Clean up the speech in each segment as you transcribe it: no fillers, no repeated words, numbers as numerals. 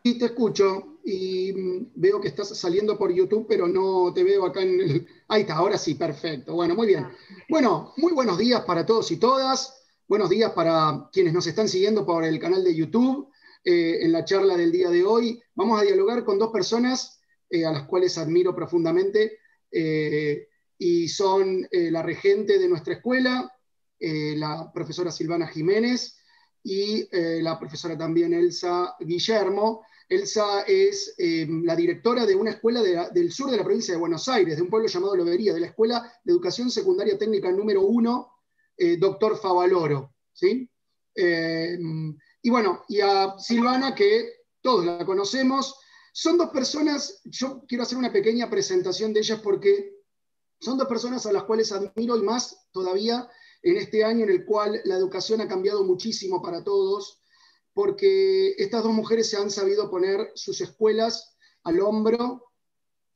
Sí, te escucho y veo que estás saliendo por YouTube, pero no te veo acá en el... Ahí está, ahora sí, perfecto. Bueno, muy bien. Ah, Bueno, muy buenos días para todos y todas. Buenos días para quienes nos están siguiendo por el canal de YouTube. En la charla del día de hoy vamos a dialogar con dos personas a las cuales admiro profundamente y son la regente de nuestra escuela, la profesora Silvana Jiménez y la profesora también Elsa Guillermo. Elsa es la directora de una escuela del sur de la provincia de Buenos Aires, de un pueblo llamado Lobería, de la Escuela de Educación Secundaria Técnica número 1, Doctor Favaloro. ¿Sí? Eh, y bueno, y a Silvana, que todos la conocemos, son dos personas, yo quiero hacer una pequeña presentación de ellas porque son dos personas a las cuales admiro y más todavía en este año en el cual la educación ha cambiado muchísimo para todos, porque estas dos mujeres se han sabido poner sus escuelas al hombro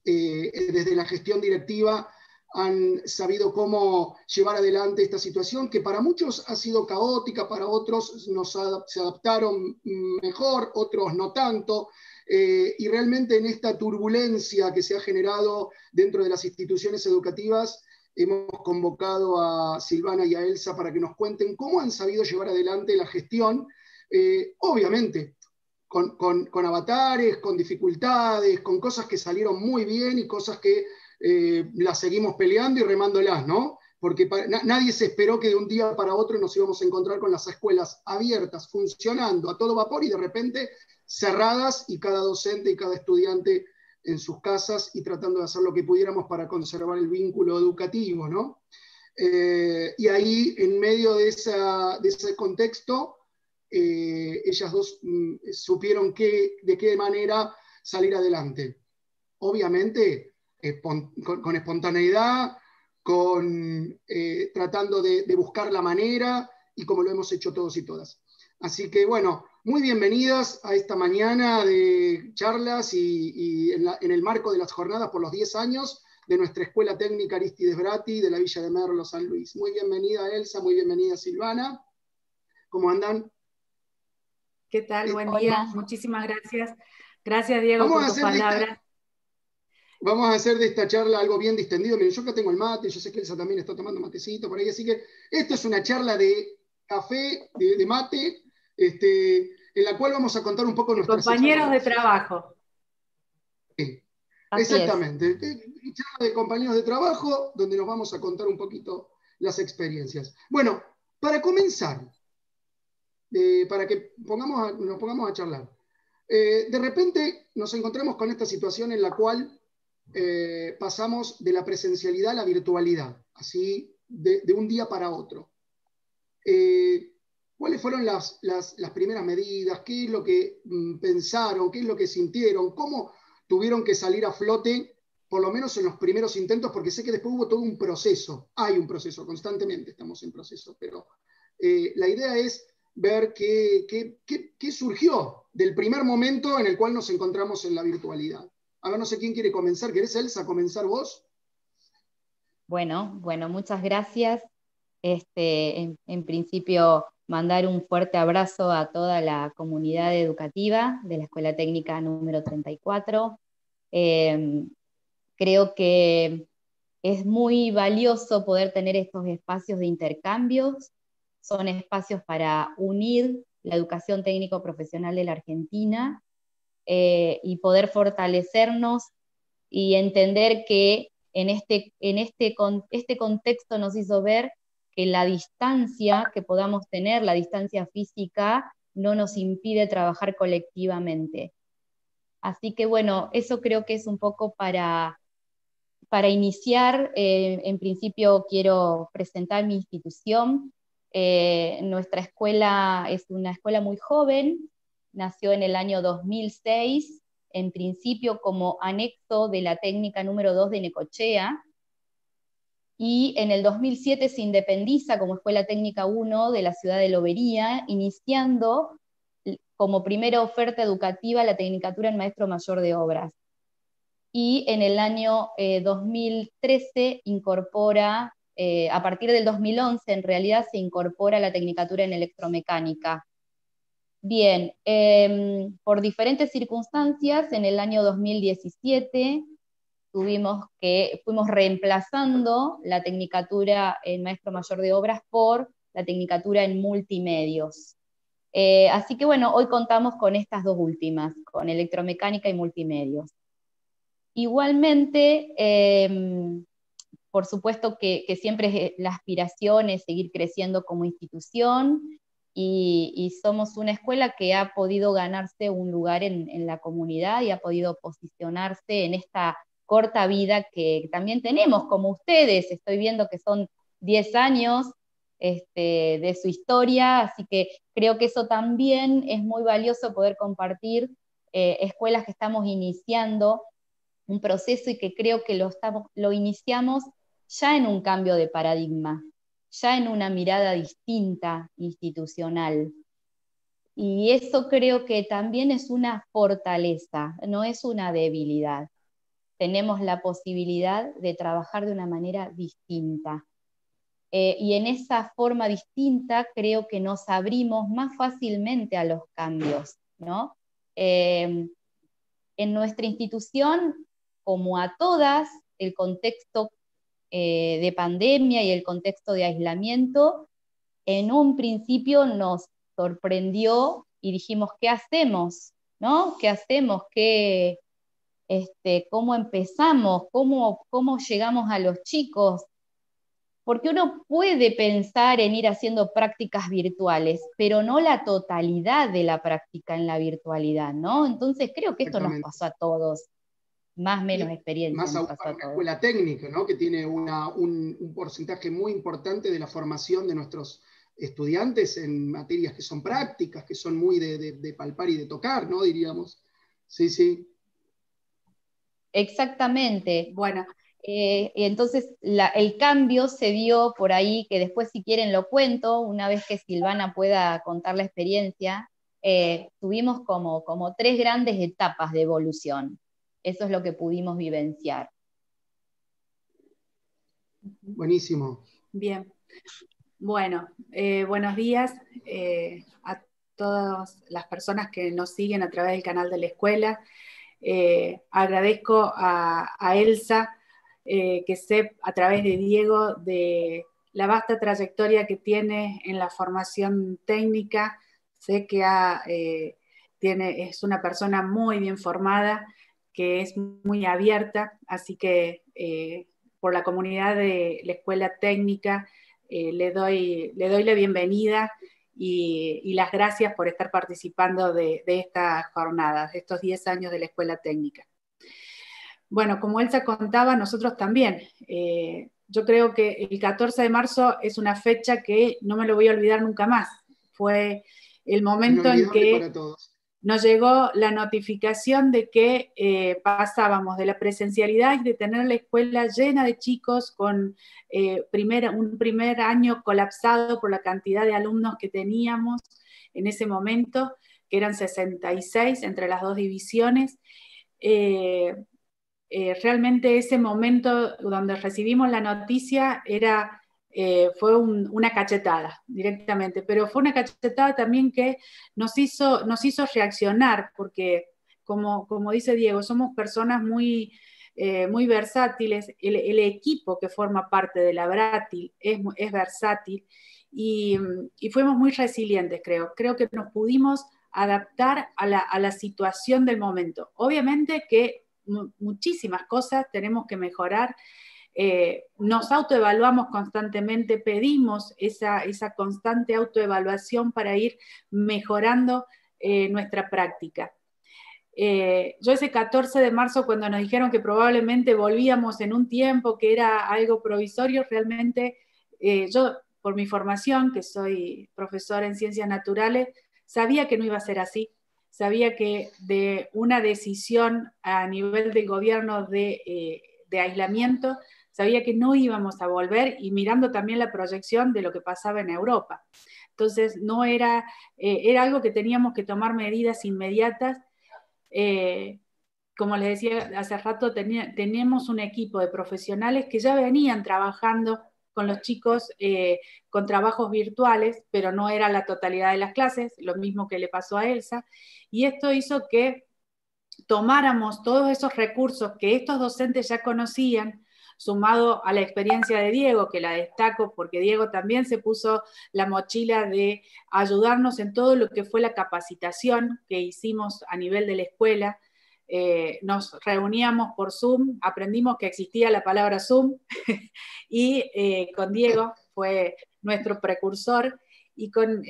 desde la gestión directiva, han sabido cómo llevar adelante esta situación que para muchos ha sido caótica, para otros se adaptaron mejor, otros no tanto, y realmente en esta turbulencia que se ha generado dentro de las instituciones educativas, hemos convocado a Silvana y a Elsa para que nos cuenten cómo han sabido llevar adelante la gestión, obviamente con avatares, con dificultades, con cosas que salieron muy bien y cosas que las seguimos peleando y remándolas, ¿no? Porque nadie se esperó que de un día para otro nos íbamos a encontrar con las escuelas abiertas, funcionando a todo vapor y de repente cerradas y cada docente y cada estudiante en sus casas y tratando de hacer lo que pudiéramos para conservar el vínculo educativo, ¿no? Y ahí, en medio de ese contexto, ellas dos supieron de qué manera salir adelante. Obviamente, con espontaneidad, tratando de buscar la manera y como lo hemos hecho todos y todas. Así que bueno, muy bienvenidas a esta mañana de charlas y en el marco de las jornadas por los 10 años de nuestra Escuela Técnica Aristides Bratti de la Villa de Merlo, San Luis. Muy bienvenida Elsa, muy bienvenida Silvana. ¿Cómo andan? ¿Qué tal? Buen día. Hola, Muchísimas gracias. Gracias, Diego, Vamos por a tus hacer de esta, palabras. vamos a hacer de esta charla algo bien distendido. Miren, yo acá tengo el mate, yo sé que Elsa también está tomando matecito por ahí, así que esto es una charla de café, de mate, en la cual vamos a contar un poco De nuestras compañeros de experiencias. trabajo. Sí, así es. exactamente. Charla de compañeros de trabajo, donde nos vamos a contar un poquito las experiencias. Bueno, para comenzar, para que nos pongamos a charlar. De repente nos encontramos con esta situación en la cual pasamos de la presencialidad a la virtualidad, así de un día para otro. Eh, ¿Cuáles fueron las primeras medidas? ¿Qué es lo que pensaron? ¿Qué es lo que sintieron? ¿Cómo tuvieron que salir a flote, por lo menos en los primeros intentos? Porque sé que después hubo todo un proceso. Hay un proceso, constantemente estamos en proceso, pero la idea es ver qué surgió del primer momento en el cual nos encontramos en la virtualidad. A ver, no sé quién quiere comenzar. ¿Querés, Elsa, comenzar vos? Bueno, muchas gracias. En principio, mandar un fuerte abrazo a toda la comunidad educativa de la Escuela Técnica número 34. Eh, Creo que es muy valioso poder tener estos espacios de intercambios. Son espacios para unir la educación técnico-profesional de la Argentina y poder fortalecernos y entender que este contexto nos hizo ver que la distancia que podamos tener, la distancia física, no nos impide trabajar colectivamente. Así que bueno, eso creo que es un poco para iniciar. En principio quiero presentar mi institución. Nuestra escuela es una escuela muy joven, nació en el año 2006, en principio como anexo de la técnica número 2 de Necochea, y en el 2007 se independiza como Escuela Técnica 1 de la ciudad de Lobería, iniciando como primera oferta educativa la Tecnicatura en Maestro Mayor de Obras. Y en el año 2013 incorpora, a partir del 2011 en realidad se incorpora la Tecnicatura en Electromecánica. Bien, por diferentes circunstancias, en el año 2017 fuimos reemplazando la tecnicatura en Maestro Mayor de Obras por la tecnicatura en Multimedios. Así que bueno, hoy contamos con estas dos últimas, con Electromecánica y Multimedios. Igualmente, por supuesto que siempre la aspiración es seguir creciendo como institución, y somos una escuela que ha podido ganarse un lugar en la comunidad y ha podido posicionarse en esta corta vida que también tenemos, como ustedes. Estoy viendo que son 10 años de su historia, así que creo que eso también es muy valioso, poder compartir escuelas que estamos iniciando un proceso, y que creo que lo iniciamos ya en un cambio de paradigma, ya en una mirada distinta, institucional. Y eso creo que también es una fortaleza, no es una debilidad. Tenemos la posibilidad de trabajar de una manera distinta. Y en esa forma distinta creo que nos abrimos más fácilmente a los cambios, ¿no? En nuestra institución, como a todas, el contexto de pandemia y el contexto de aislamiento, en un principio nos sorprendió y dijimos, ¿qué hacemos? ¿No? ¿Qué hacemos? ¿Cómo empezamos? ¿Cómo llegamos a los chicos? Porque uno puede pensar en ir haciendo prácticas virtuales, pero no la totalidad de la práctica en la virtualidad, ¿no? Entonces creo que esto nos pasó a todos, más o menos experiencia Más nos aún pasó para a una todos. escuela técnica, ¿no? Que tiene un porcentaje muy importante de la formación de nuestros estudiantes en materias que son prácticas, que son muy de palpar y de tocar, ¿no? Diríamos. Sí, sí. Exactamente. Bueno, Y entonces el cambio se dio por ahí, que después si quieren lo cuento, una vez que Silvana pueda contar la experiencia. Tuvimos como 3 grandes etapas de evolución. Eso es lo que pudimos vivenciar. Buenísimo. bien. Bueno, buenos días a todas las personas que nos siguen a través del canal de la escuela. Agradezco a Elsa, que sé a través de Diego de la vasta trayectoria que tiene en la formación técnica. Sé que es una persona muy bien formada, que es muy abierta, así que por la comunidad de la escuela técnica le doy la bienvenida y las gracias por estar participando de estas jornadas, de estos 10 años de la escuela técnica. Bueno, como Elsa contaba, nosotros también. Yo creo que el 14 de marzo es una fecha que no me lo voy a olvidar nunca más. Fue el momento en Inolvidable que para todos. nos llegó la notificación de que pasábamos de la presencialidad y de tener la escuela llena de chicos con un primer año colapsado por la cantidad de alumnos que teníamos en ese momento, que eran 66 entre las dos divisiones. Realmente ese momento donde recibimos la noticia fue una cachetada directamente, pero fue una cachetada también que nos hizo reaccionar, porque como dice Diego, somos personas muy versátiles. El equipo que forma parte de la Bratil es versátil, y fuimos muy resilientes, creo que nos pudimos adaptar a la situación del momento. Obviamente que muchísimas cosas tenemos que mejorar. Nos autoevaluamos constantemente, pedimos esa constante autoevaluación para ir mejorando nuestra práctica. Yo ese 14 de marzo, cuando nos dijeron que probablemente volvíamos en un tiempo que era algo provisorio, realmente yo, por mi formación, que soy profesora en ciencias naturales, sabía que no iba a ser así. Sabía que de una decisión a nivel del gobierno de aislamiento, sabía que no íbamos a volver, y mirando también la proyección de lo que pasaba en Europa. Entonces, no era algo que teníamos que tomar medidas inmediatas. Como les decía hace rato, teníamos un equipo de profesionales que ya venían trabajando con los chicos con trabajos virtuales, pero no era la totalidad de las clases, lo mismo que le pasó a Elsa, y esto hizo que tomáramos todos esos recursos que estos docentes ya conocían, sumado a la experiencia de Diego, que la destaco porque Diego también se puso la mochila de ayudarnos en todo lo que fue la capacitación que hicimos a nivel de la escuela. Nos reuníamos por Zoom, aprendimos que existía la palabra Zoom y con Diego fue nuestro precursor y con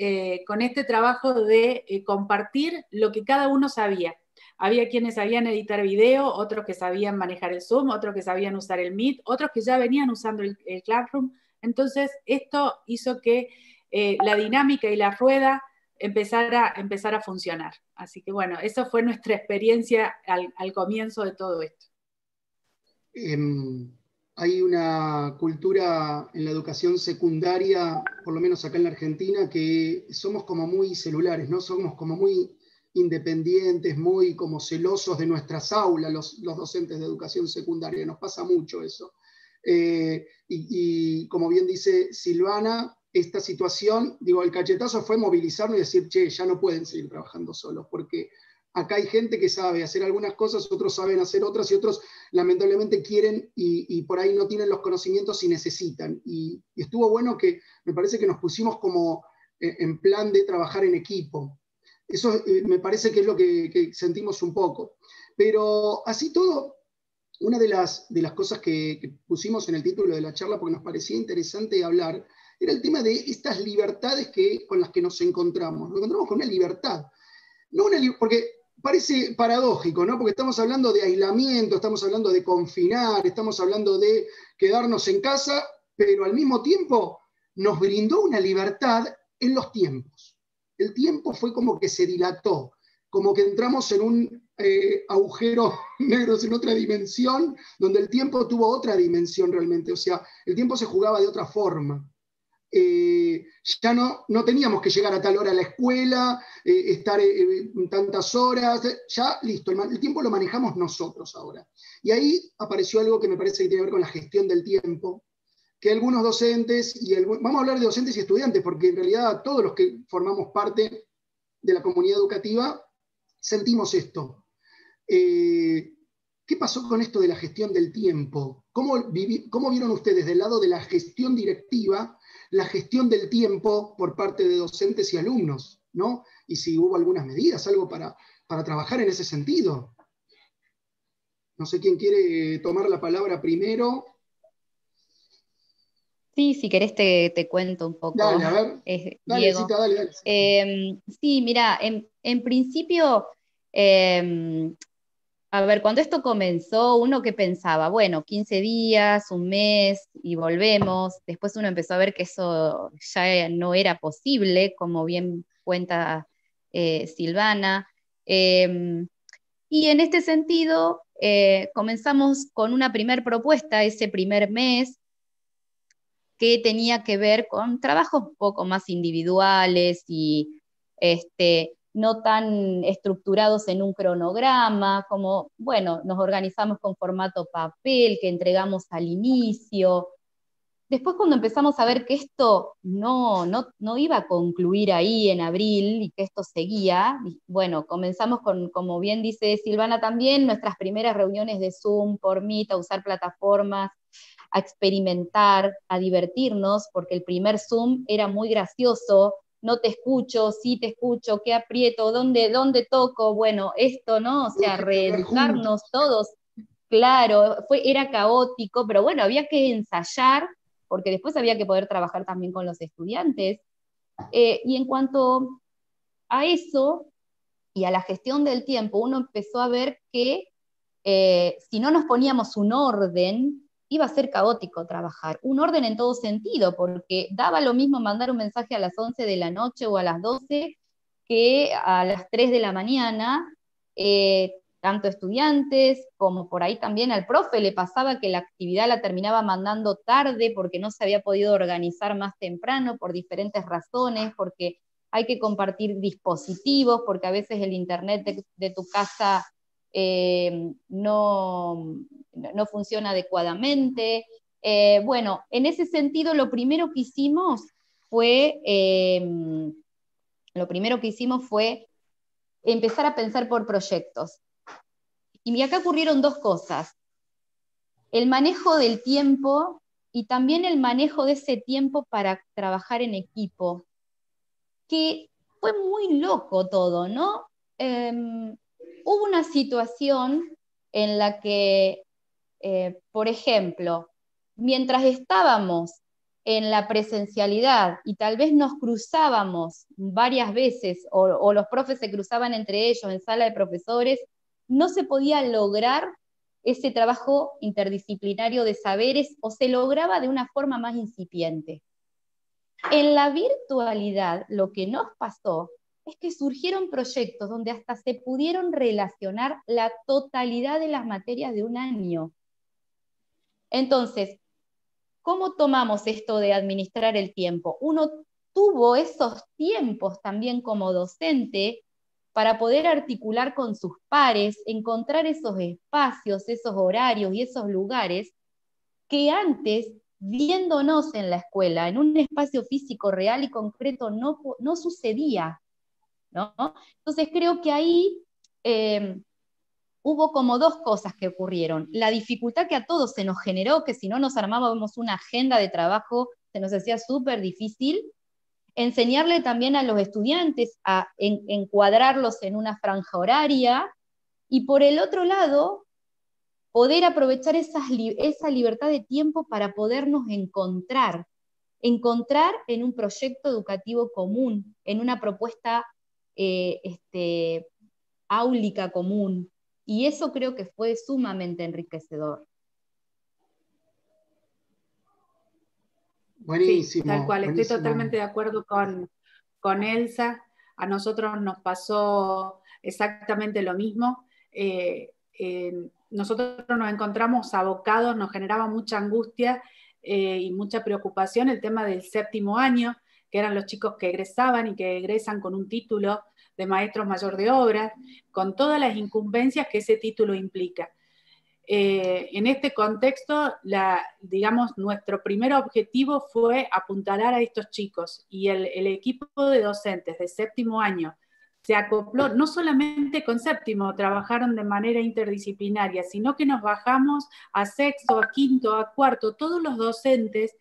este trabajo de compartir lo que cada uno sabía. Había quienes sabían editar video, otros que sabían manejar el Zoom, otros que sabían usar el Meet, otros que ya venían usando el Classroom. Entonces, esto hizo que la dinámica y la rueda empezara a funcionar. Así que bueno, esa fue nuestra experiencia al comienzo de todo esto. Hay una cultura en la educación secundaria, por lo menos acá en la Argentina, que somos como muy celulares, ¿no? Somos como muy independientes, muy como celosos de nuestras aulas, los docentes de educación secundaria. Nos pasa mucho eso. Y como bien dice Silvana, esta situación, digo, el cachetazo fue movilizarnos y decir, che, ya no pueden seguir trabajando solos, porque acá hay gente que sabe hacer algunas cosas, otros saben hacer otras, y otros lamentablemente quieren y por ahí no tienen los conocimientos y necesitan. Y estuvo bueno que me parece que nos pusimos como en plan de trabajar en equipo. Eso me parece que es lo que sentimos un poco. Pero así todo, una de las cosas que pusimos en el título de la charla, porque nos parecía interesante hablar, era el tema de estas libertades con las que nos encontramos. Nos encontramos con una libertad. Porque parece paradójico, ¿no? Porque estamos hablando de aislamiento, estamos hablando de confinar, estamos hablando de quedarnos en casa, pero al mismo tiempo nos brindó una libertad en los tiempos. El tiempo fue como que se dilató, como que entramos en un agujero negro, en otra dimensión, donde el tiempo tuvo otra dimensión realmente. O sea, el tiempo se jugaba de otra forma. Ya no teníamos que llegar a tal hora a la escuela, estar tantas horas, ya listo, el tiempo lo manejamos nosotros ahora. Y ahí apareció algo que me parece que tiene que ver con la gestión del tiempo, que algunos docentes, vamos a hablar de docentes y estudiantes, porque en realidad todos los que formamos parte de la comunidad educativa sentimos esto. ¿Qué pasó con esto de la gestión del tiempo? ¿Cómo vieron ustedes del lado de la gestión directiva la gestión del tiempo por parte de docentes y alumnos, ¿no? Y si hubo algunas medidas, algo para trabajar en ese sentido. No sé quién quiere tomar la palabra primero. Sí, si querés te cuento un poco. Dale, a ver. Dale, Diego. Cita, dale. Sí, mira, en principio, a ver, cuando esto comenzó, uno que pensaba, bueno, 15 días, un mes y volvemos. Después uno empezó a ver que eso ya no era posible, como bien cuenta Silvana. Y en este sentido, comenzamos con una primer propuesta ese primer mes, que tenía que ver con trabajos un poco más individuales y no tan estructurados en un cronograma, como, bueno, nos organizamos con formato papel que entregamos al inicio. Después, cuando empezamos a ver que esto no iba a concluir ahí en abril y que esto seguía, bueno, comenzamos con, como bien dice Silvana también, nuestras primeras reuniones de Zoom por Meet, a usar plataformas, a experimentar, a divertirnos, porque el primer Zoom era muy gracioso. No te escucho, sí te escucho, qué aprieto, dónde toco, bueno, esto, ¿no? O sea, reencarnos todos. Claro, era caótico, pero bueno, había que ensayar, porque después había que poder trabajar también con los estudiantes. Y en cuanto a eso y a la gestión del tiempo, uno empezó a ver que si no nos poníamos un orden, iba a ser caótico trabajar. Un orden en todo sentido, porque daba lo mismo mandar un mensaje a las 11 de la noche o a las 12 que a las 3 de la mañana. Tanto estudiantes como por ahí también al profe le pasaba que la actividad la terminaba mandando tarde porque no se había podido organizar más temprano por diferentes razones, porque hay que compartir dispositivos, porque a veces el internet de tu casa no funciona adecuadamente. Bueno, en ese sentido, lo primero que hicimos fue empezar a pensar por proyectos. Y acá ocurrieron dos cosas: el manejo del tiempo y también el manejo de ese tiempo para trabajar en equipo, que fue muy loco todo, ¿no? Hubo una situación en la que, por ejemplo, mientras estábamos en la presencialidad y tal vez nos cruzábamos varias veces, o los profes se cruzaban entre ellos en sala de profesores, no se podía lograr ese trabajo interdisciplinario de saberes, o se lograba de una forma más incipiente. En la virtualidad, lo que nos pasó es que surgieron proyectos donde hasta se pudieron relacionar la totalidad de las materias de un año. Entonces, ¿cómo tomamos esto de administrar el tiempo? Uno tuvo esos tiempos también como docente para poder articular con sus pares, encontrar esos espacios, esos horarios y esos lugares que antes, viéndonos en la escuela, en un espacio físico real y concreto, no sucedía, ¿no? Entonces creo que ahí hubo como dos cosas que ocurrieron. La dificultad que a todos se nos generó, que si no nos armábamos una agenda de trabajo, se nos hacía súper difícil. Enseñarle también a los estudiantes a encuadrarlos en una franja horaria, y por el otro lado, poder aprovechar esa libertad de tiempo para podernos encontrar en un proyecto educativo común, en una propuesta áulica común. Y eso creo que fue sumamente enriquecedor. Buenísimo. Sí, tal cual, buenísimo. estoy totalmente de acuerdo con Elsa. A nosotros nos pasó exactamente lo mismo. Nosotros nos encontramos abocados, nos generaba mucha angustia y mucha preocupación el tema del séptimo año, que eran los chicos que egresaban y que egresan con un título de maestro mayor de obras, con todas las incumbencias que ese título implica. En este contexto, digamos, nuestro primer objetivo fue apuntalar a estos chicos, y el equipo de docentes de séptimo año se acopló no solamente con séptimo, trabajaron de manera interdisciplinaria, sino que nos bajamos a sexto, a quinto, a cuarto, todos los docentes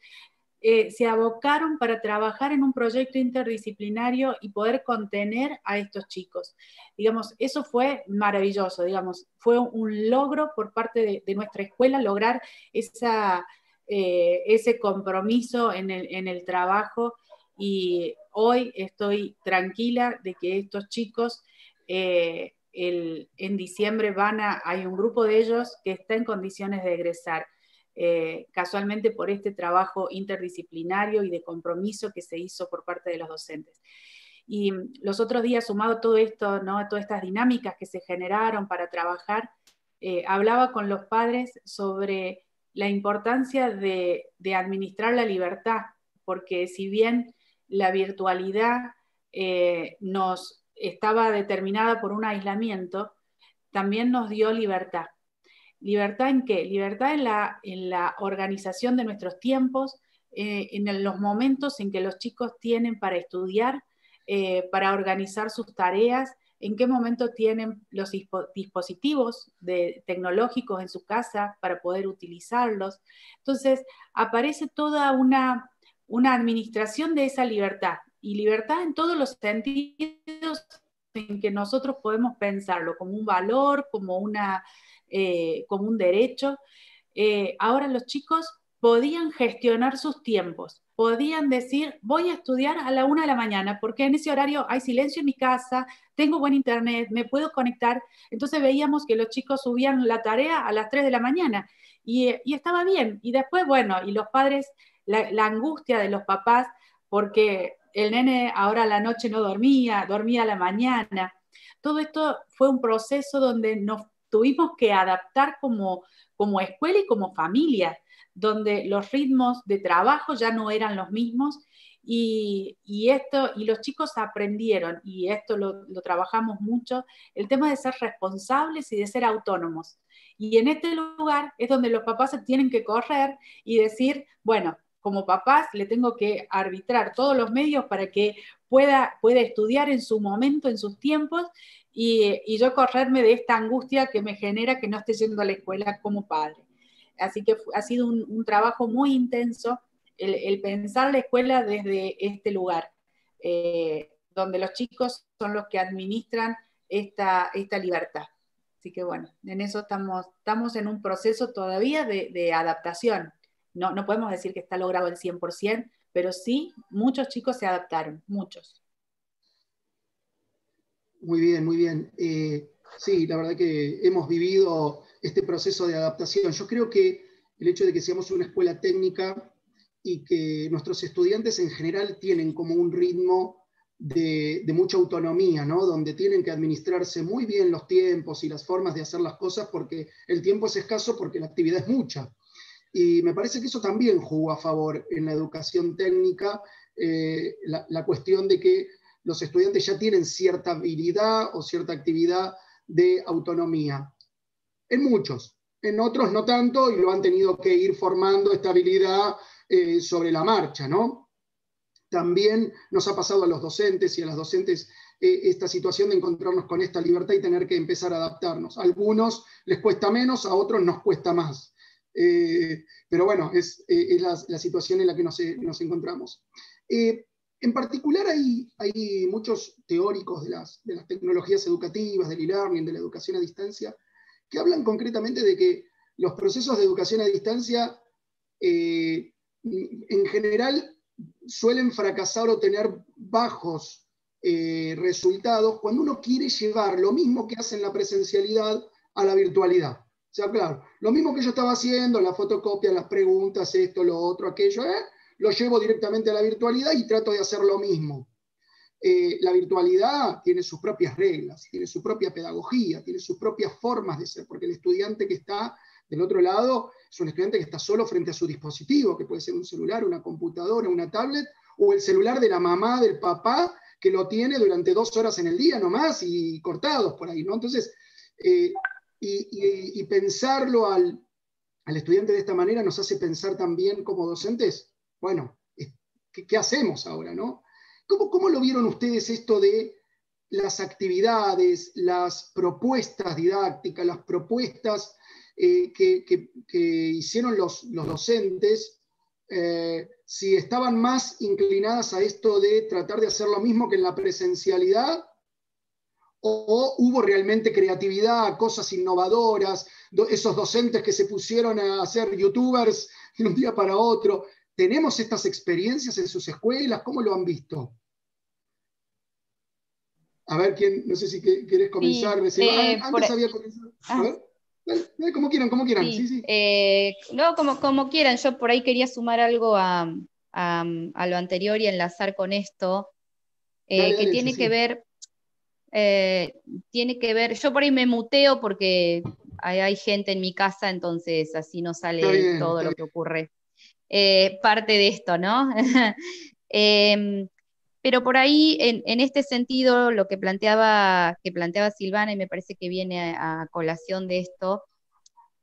se abocaron para trabajar en un proyecto interdisciplinario y poder contener a estos chicos. Digamos, eso fue maravilloso, digamos, fue un logro por parte de nuestra escuela lograr ese compromiso en el trabajo, y hoy estoy tranquila de que estos chicos en diciembre hay un grupo de ellos que está en condiciones de egresar. Casualmente por este trabajo interdisciplinario y de compromiso que se hizo por parte de los docentes. Y los otros días, sumado a todo esto, ¿no?, a todas estas dinámicas que se generaron para trabajar, hablaba con los padres sobre la importancia de administrar la libertad, porque si bien la virtualidad nos estaba determinada por un aislamiento, también nos dio libertad. ¿Libertad en qué? Libertad en la organización de nuestros tiempos, en los momentos en que los chicos tienen para estudiar, para organizar sus tareas, en qué momento tienen los dispositivos tecnológicos en su casa para poder utilizarlos. Entonces, aparece toda una administración de esa libertad, y libertad en todos los sentidos en que nosotros podemos pensarlo, como un valor, como un derecho. Ahora los chicos podían gestionar sus tiempos, podían decir, voy a estudiar a la 1 de la mañana, porque en ese horario hay silencio en mi casa, tengo buen internet, me puedo conectar. Entonces veíamos que los chicos subían la tarea a las 3 de la mañana, y estaba bien. Y después, bueno, y los padres, la angustia de los papás, porque el nene ahora a la noche no dormía a la mañana. Todo esto fue un proceso donde nos tuvimos que adaptar como escuela y como familia, donde los ritmos de trabajo ya no eran los mismos, y los chicos aprendieron, y esto lo trabajamos mucho, el tema de ser responsables y de ser autónomos. Y en este lugar es donde los papás se tienen que correr y decir, bueno, como papás le tengo que arbitrar todos los medios para que pueda estudiar en su momento, en sus tiempos, y yo correrme de esta angustia que me genera que no esté yendo a la escuela como padre. Así que ha sido un trabajo muy intenso el pensar la escuela desde este lugar, donde los chicos son los que administran esta libertad. Así que bueno, en eso estamos en un proceso todavía de adaptación. No podemos decir que está logrado el 100%, pero sí, muchos chicos se adaptaron, muchos. Muy bien, muy bien. Sí, la verdad que hemos vivido este proceso de adaptación. Yo creo que el hecho de que seamos una escuela técnica y que nuestros estudiantes en general tienen como un ritmo de mucha autonomía, ¿no? Donde tienen que administrarse muy bien los tiempos y las formas de hacer las cosas porque el tiempo es escaso, porque la actividad es mucha. Y me parece que eso también jugó a favor en la educación técnica, la cuestión de que los estudiantes ya tienen cierta habilidad o cierta actividad de autonomía. En muchos, en otros no tanto, y lo han tenido que ir formando esta habilidad sobre la marcha, ¿no? También nos ha pasado a los docentes y a las docentes esta situación de encontrarnos con esta libertad y tener que empezar a adaptarnos. A algunos les cuesta menos, a otros nos cuesta más. Pero bueno, es la situación en la que nos encontramos. En particular hay muchos teóricos de las tecnologías educativas, del e-learning, de la educación a distancia, que hablan concretamente de que los procesos de educación a distancia en general suelen fracasar o tener bajos resultados cuando uno quiere llevar lo mismo que hace en la presencialidad a la virtualidad. O sea, claro, lo mismo que yo estaba haciendo, la fotocopia, las preguntas, esto, lo otro, aquello, lo llevo directamente a la virtualidad y trato de hacer lo mismo. La virtualidad tiene sus propias reglas, tiene su propia pedagogía, tiene sus propias formas de ser, porque el estudiante que está del otro lado es un estudiante que está solo frente a su dispositivo, que puede ser un celular, una computadora, una tablet, o el celular de la mamá, del papá, que lo tiene durante 2 horas en el día nomás y cortados por ahí, ¿no? Entonces, y pensarlo al estudiante de esta manera nos hace pensar también como docentes, bueno, ¿qué hacemos ahora, no? ¿Cómo lo vieron ustedes esto de las actividades, las propuestas didácticas, las propuestas que hicieron los docentes, si estaban más inclinadas a esto de tratar de hacer lo mismo que en la presencialidad, o hubo realmente creatividad, cosas innovadoras, esos docentes que se pusieron a ser youtubers de un día para otro? ¿Tenemos estas experiencias en sus escuelas? ¿Cómo lo han visto? A ver, no sé si querés comenzar. Sí, antes había comenzado. A ver, como quieran. Sí, Sí. no, como quieran. Yo por ahí quería sumar algo a lo anterior y enlazar con esto, Dale, que tiene que ver, yo por ahí me muteo porque hay gente en mi casa, entonces así no sale todo lo que ocurre. Parte de esto, ¿no? Pero por ahí, en este sentido, lo que planteaba Silvana, y me parece que viene a colación de esto,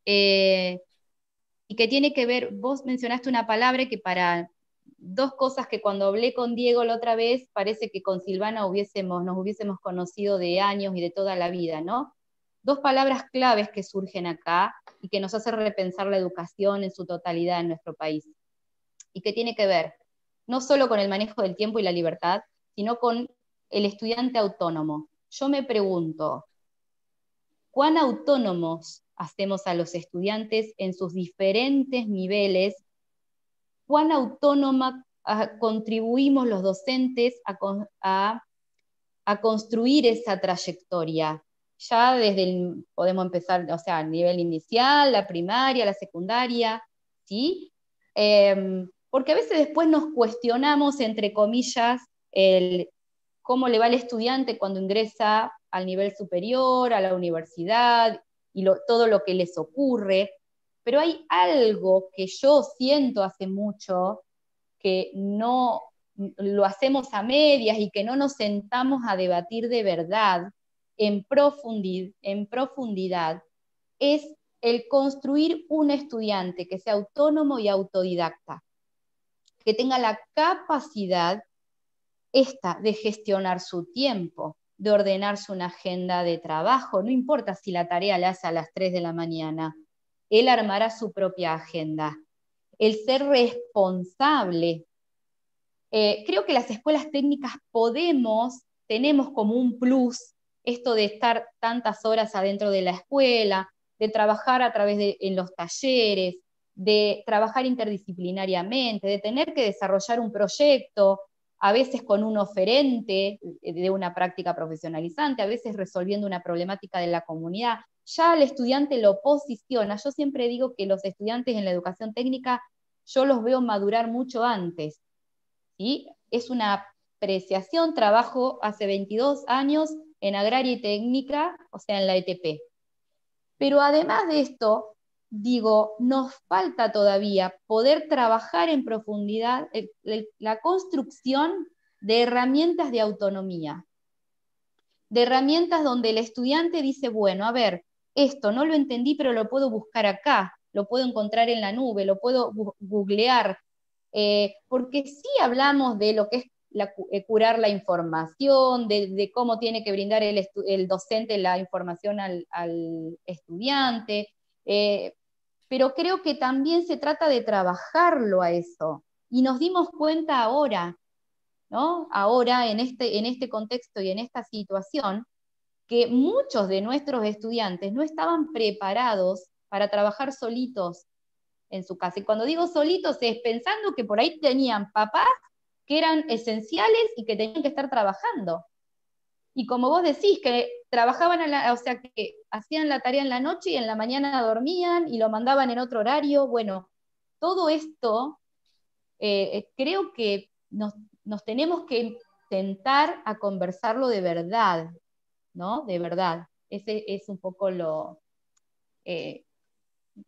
y que tiene que ver, vos mencionaste una palabra que para dos cosas que cuando hablé con Diego la otra vez, parece que con Silvana nos hubiésemos conocido de años y de toda la vida, ¿no? Dos palabras claves que surgen acá y que nos hacen repensar la educación en su totalidad en nuestro país, y que tiene que ver no solo con el manejo del tiempo y la libertad, sino con el estudiante autónomo. Yo me pregunto, ¿cuán autónomos hacemos a los estudiantes en sus diferentes niveles? ¿Cuán autónoma contribuimos los docentes a construir esa trayectoria? Ya podemos empezar, o sea, a nivel inicial, la primaria, la secundaria, ¿sí? Porque a veces después nos cuestionamos, entre comillas, cómo le va al estudiante cuando ingresa al nivel superior, a la universidad, y todo lo que les ocurre. Pero hay algo que yo siento hace mucho que no lo hacemos a medias y que no nos sentamos a debatir de verdad, en profundidad, es el construir un estudiante que sea autónomo y autodidacta, que tenga la capacidad de gestionar su tiempo, de ordenarse una agenda de trabajo, no importa si la tarea la hace a las 3 de la mañana, él armará su propia agenda. El ser responsable. Creo que las escuelas técnicas tenemos como un plus esto de estar tantas horas adentro de la escuela, de trabajar en los talleres, de trabajar interdisciplinariamente, de tener que desarrollar un proyecto, a veces con un oferente de una práctica profesionalizante, a veces resolviendo una problemática de la comunidad. Ya el estudiante lo posiciona. Yo siempre digo que los estudiantes en la educación técnica yo los veo madurar mucho antes. ¿Sí? Es una apreciación, trabajo hace 22 años en agraria y técnica, o sea, en la ETP. Pero además de esto, digo, nos falta todavía poder trabajar en profundidad la construcción de herramientas de autonomía, de herramientas donde el estudiante dice, bueno, a ver, esto no lo entendí, pero lo puedo buscar acá, lo puedo encontrar en la nube, lo puedo googlear, porque sí hablamos de lo que es curar la información, de cómo tiene que brindar el docente la información al estudiante, pero creo que también se trata de trabajarlo a eso, y nos dimos cuenta ahora, ¿no? Ahora en este contexto y en esta situación, que muchos de nuestros estudiantes no estaban preparados para trabajar solitos en su casa. Y cuando digo solitos es pensando que por ahí tenían papás que eran esenciales y que tenían que estar trabajando. Y como vos decís, que trabajaban, o sea, que hacían la tarea en la noche y en la mañana dormían y lo mandaban en otro horario. Bueno, todo esto creo que nos tenemos que sentar a conversarlo de verdad, ¿no? De verdad. Ese es un poco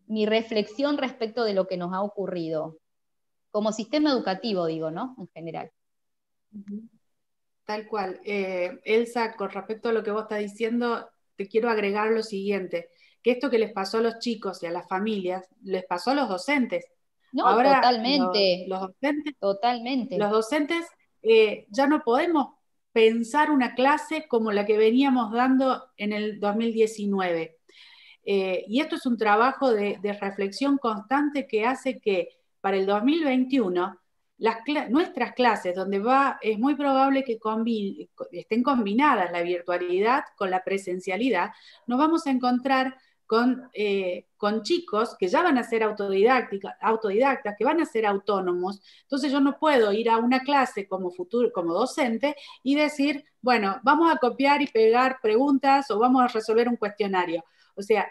mi reflexión respecto de lo que nos ha ocurrido. Como sistema educativo, digo, ¿no? En general. Tal cual. Elsa, con respecto a lo que vos estás diciendo, te quiero agregar lo siguiente, que esto que les pasó a los chicos y a las familias, les pasó a los docentes. No, Ahora, totalmente. Los docentes ya no podemos pensar una clase como la que veníamos dando en el 2019. Y esto es un trabajo de reflexión constante que hace que para el 2021 nuestras clases, donde es muy probable que estén combinadas la virtualidad con la presencialidad, nos vamos a encontrar con chicos que ya van a ser autodidactas, que van a ser autónomos. Entonces yo no puedo ir a una clase como docente y decir, bueno, vamos a copiar y pegar preguntas o vamos a resolver un cuestionario. O sea,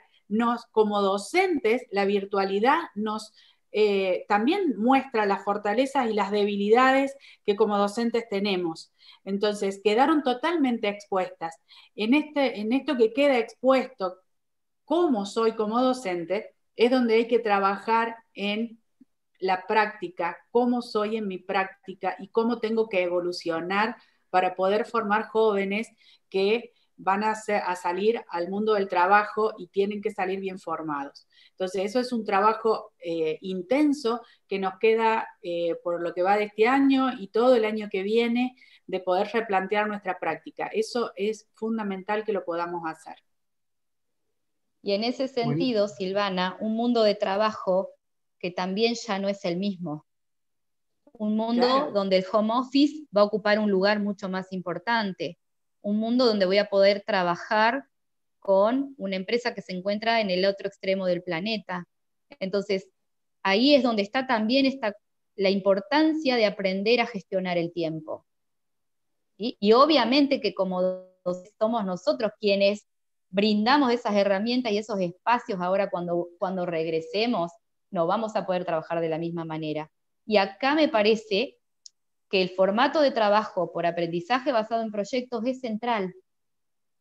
como docentes, la virtualidad también muestra las fortalezas y las debilidades que como docentes tenemos. Entonces, quedaron totalmente expuestas. En esto que queda expuesto, cómo soy como docente, es donde hay que trabajar en la práctica, cómo soy en mi práctica y cómo tengo que evolucionar para poder formar jóvenes que van a salir al mundo del trabajo y tienen que salir bien formados. Entonces, eso es un trabajo intenso que nos queda por lo que va de este año y todo el año que viene, de poder replantear nuestra práctica. Eso es fundamental que lo podamos hacer. Y en ese sentido, Silvana, un mundo de trabajo que también ya no es el mismo. Un mundo donde el home office va a ocupar un lugar mucho más importante. Un mundo donde voy a poder trabajar con una empresa que se encuentra en el otro extremo del planeta. Entonces, ahí es donde está también la importancia de aprender a gestionar el tiempo. Y obviamente que como somos nosotros quienes brindamos esas herramientas y esos espacios ahora cuando regresemos, no vamos a poder trabajar de la misma manera. Y acá me parece que el formato de trabajo por aprendizaje basado en proyectos es central.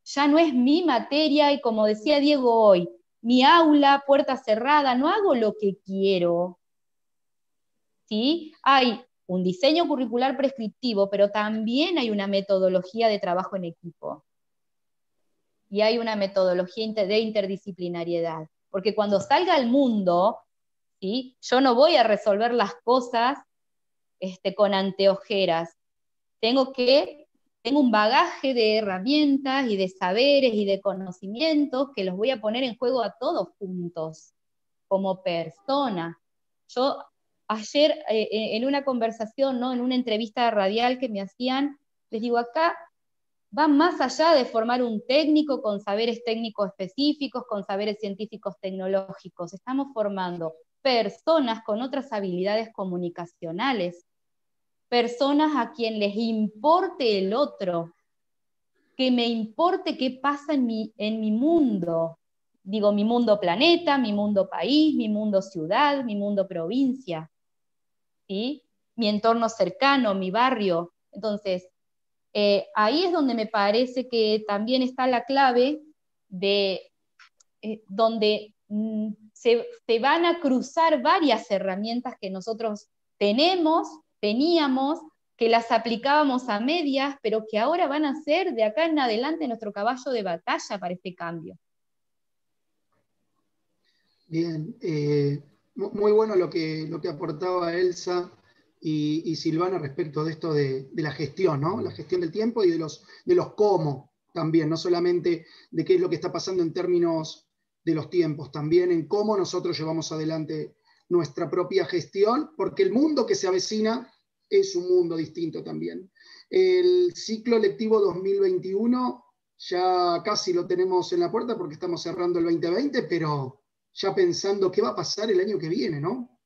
Ya no es mi materia y como decía Diego hoy, mi aula, puerta cerrada, no hago lo que quiero. ¿Sí? un diseño curricular prescriptivo, pero también hay una metodología de trabajo en equipo. Y hay una metodología de interdisciplinariedad. Porque cuando salga al mundo, ¿sí?, yo no voy a resolver las cosas con anteojeras. Tengo un bagaje de herramientas y de saberes y de conocimientos que los voy a poner en juego a todos juntos, como personas. Yo ayer en una conversación, ¿no?, en una entrevista radial que me hacían, les digo, acá va más allá de formar un técnico con saberes técnicos específicos, con saberes científicos tecnológicos. Estamos formando personas con otras habilidades comunicacionales, personas a quien les importe el otro, que me importe qué pasa en mi mundo. Digo, mi mundo planeta, mi mundo país, mi mundo ciudad, mi mundo provincia, ¿sí?, mi entorno cercano, mi barrio. Entonces, ahí es donde me parece que también está la clave de donde se van a cruzar varias herramientas que nosotros teníamos, que las aplicábamos a medias, pero que ahora van a ser de acá en adelante nuestro caballo de batalla para este cambio. Bien, muy bueno lo que aportaba Elsa y Silvana respecto de esto de la gestión, ¿no? La gestión del tiempo y de los cómo también, no solamente de qué es lo que está pasando en términos de los tiempos, también en cómo nosotros llevamos adelante nuestra propia gestión, porque el mundo que se avecina es un mundo distinto también. El ciclo lectivo 2021 ya casi lo tenemos en la puerta porque estamos cerrando el 2020, pero ya pensando qué va a pasar el año que viene, ¿no?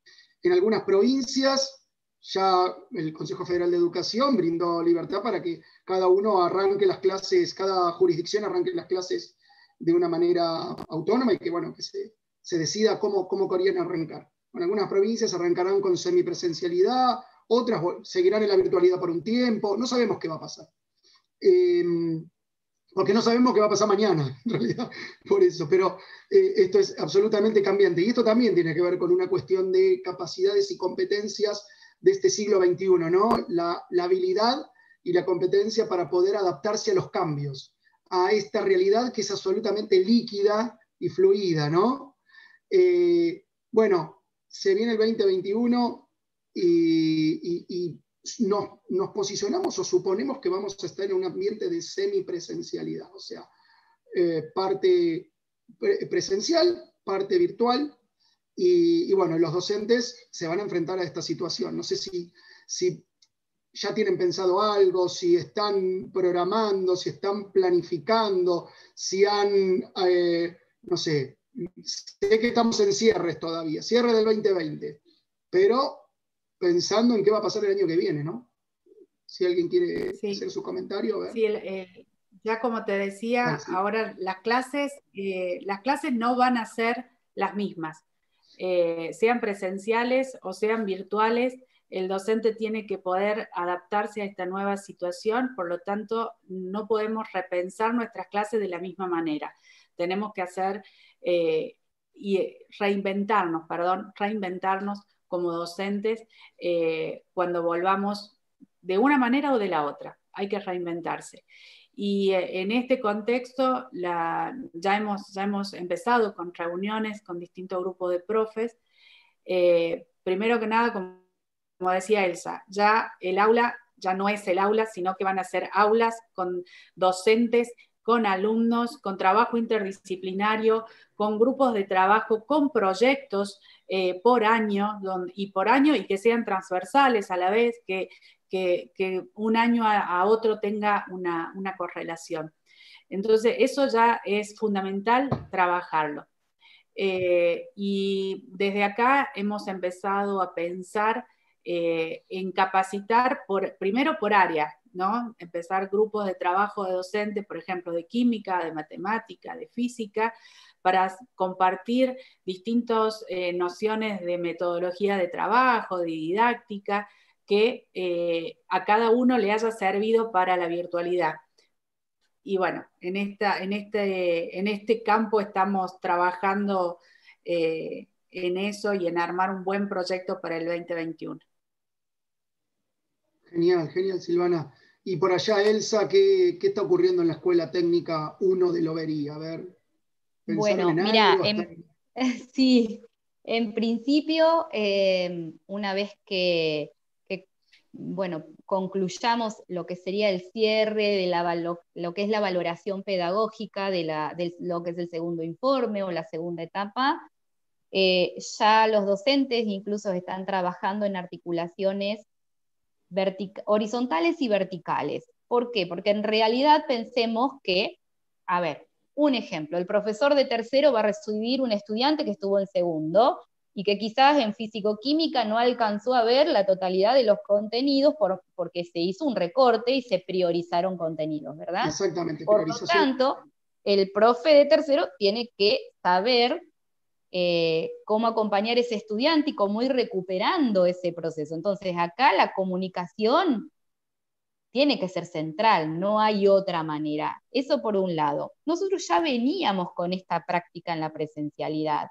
En algunas provincias ya el Consejo Federal de Educación brindó libertad para que cada uno arranque las clases, cada jurisdicción arranque las clases de una manera autónoma y que, bueno, que se decida cómo querían arrancar. En algunas provincias arrancarán con semipresencialidad, otras seguirán en la virtualidad por un tiempo, no sabemos qué va a pasar. Porque no sabemos qué va a pasar mañana, en realidad, por eso, pero esto es absolutamente cambiante. Y esto también tiene que ver con una cuestión de capacidades y competencias de este siglo XXI, ¿no? La habilidad y la competencia para poder adaptarse a los cambios, a esta realidad que es absolutamente líquida y fluida, ¿no? Bueno, se viene el 2021 y nos posicionamos o suponemos que vamos a estar en un ambiente de semipresencialidad, o sea, parte presencial, parte virtual, y bueno, los docentes se van a enfrentar a esta situación. No sé si ya tienen pensado algo, si están programando, si están planificando, si han, no sé que estamos en cierres todavía, cierre del 2020, pero pensando en qué va a pasar el año que viene, ¿no? Si alguien quiere hacer su comentario, a ver. Sí, ya como te decía, ahora las clases no van a ser las mismas. Sean presenciales o sean virtuales, el docente tiene que poder adaptarse a esta nueva situación, por lo tanto, no podemos repensar nuestras clases de la misma manera. Tenemos que hacer reinventarnos como docentes cuando volvamos de una manera o de la otra. Hay que reinventarse. Y en este contexto ya hemos empezado con reuniones con distintos grupos de profes. Primero que nada, como decía Elsa, ya el aula ya no es el aula, sino que van a ser aulas con docentes, con alumnos, con trabajo interdisciplinario, con grupos de trabajo, con proyectos por año, y que sean transversales a la vez, que un año a otro tenga una correlación. Entonces, eso ya es fundamental trabajarlo. Y desde acá hemos empezado a pensar en capacitar primero por área, ¿no? Empezar grupos de trabajo de docentes, por ejemplo, de química, de matemática, de física, para compartir distintas nociones de metodología de trabajo, de didáctica, que a cada uno le haya servido para la virtualidad. Y bueno, en este campo estamos trabajando en eso y en armar un buen proyecto para el 2021. Genial, genial, Silvana. Y por allá, Elsa, ¿qué está ocurriendo en la Escuela Técnica 1 de Lobería? A ver, ¿pensaron Bueno, en mira, algo? sí, en principio, una vez bueno, concluyamos lo que sería el cierre de lo que es la valoración pedagógica de lo que es el segundo informe o la segunda etapa, ya los docentes incluso están trabajando en articulaciones horizontales y verticales. ¿Por qué? Porque en realidad pensemos que, a ver, un ejemplo, el profesor de tercero va a recibir un estudiante que estuvo en segundo y que quizás en físico-química no alcanzó a ver la totalidad de los contenidos porque se hizo un recorte y se priorizaron contenidos, ¿verdad? Exactamente, Por lo priorización. tanto, el profe de tercero tiene que saber cómo acompañar a ese estudiante y cómo ir recuperando ese proceso. Entonces, acá la comunicación tiene que ser central, no hay otra manera. Eso por un lado. Nosotros ya veníamos con esta práctica en la presencialidad,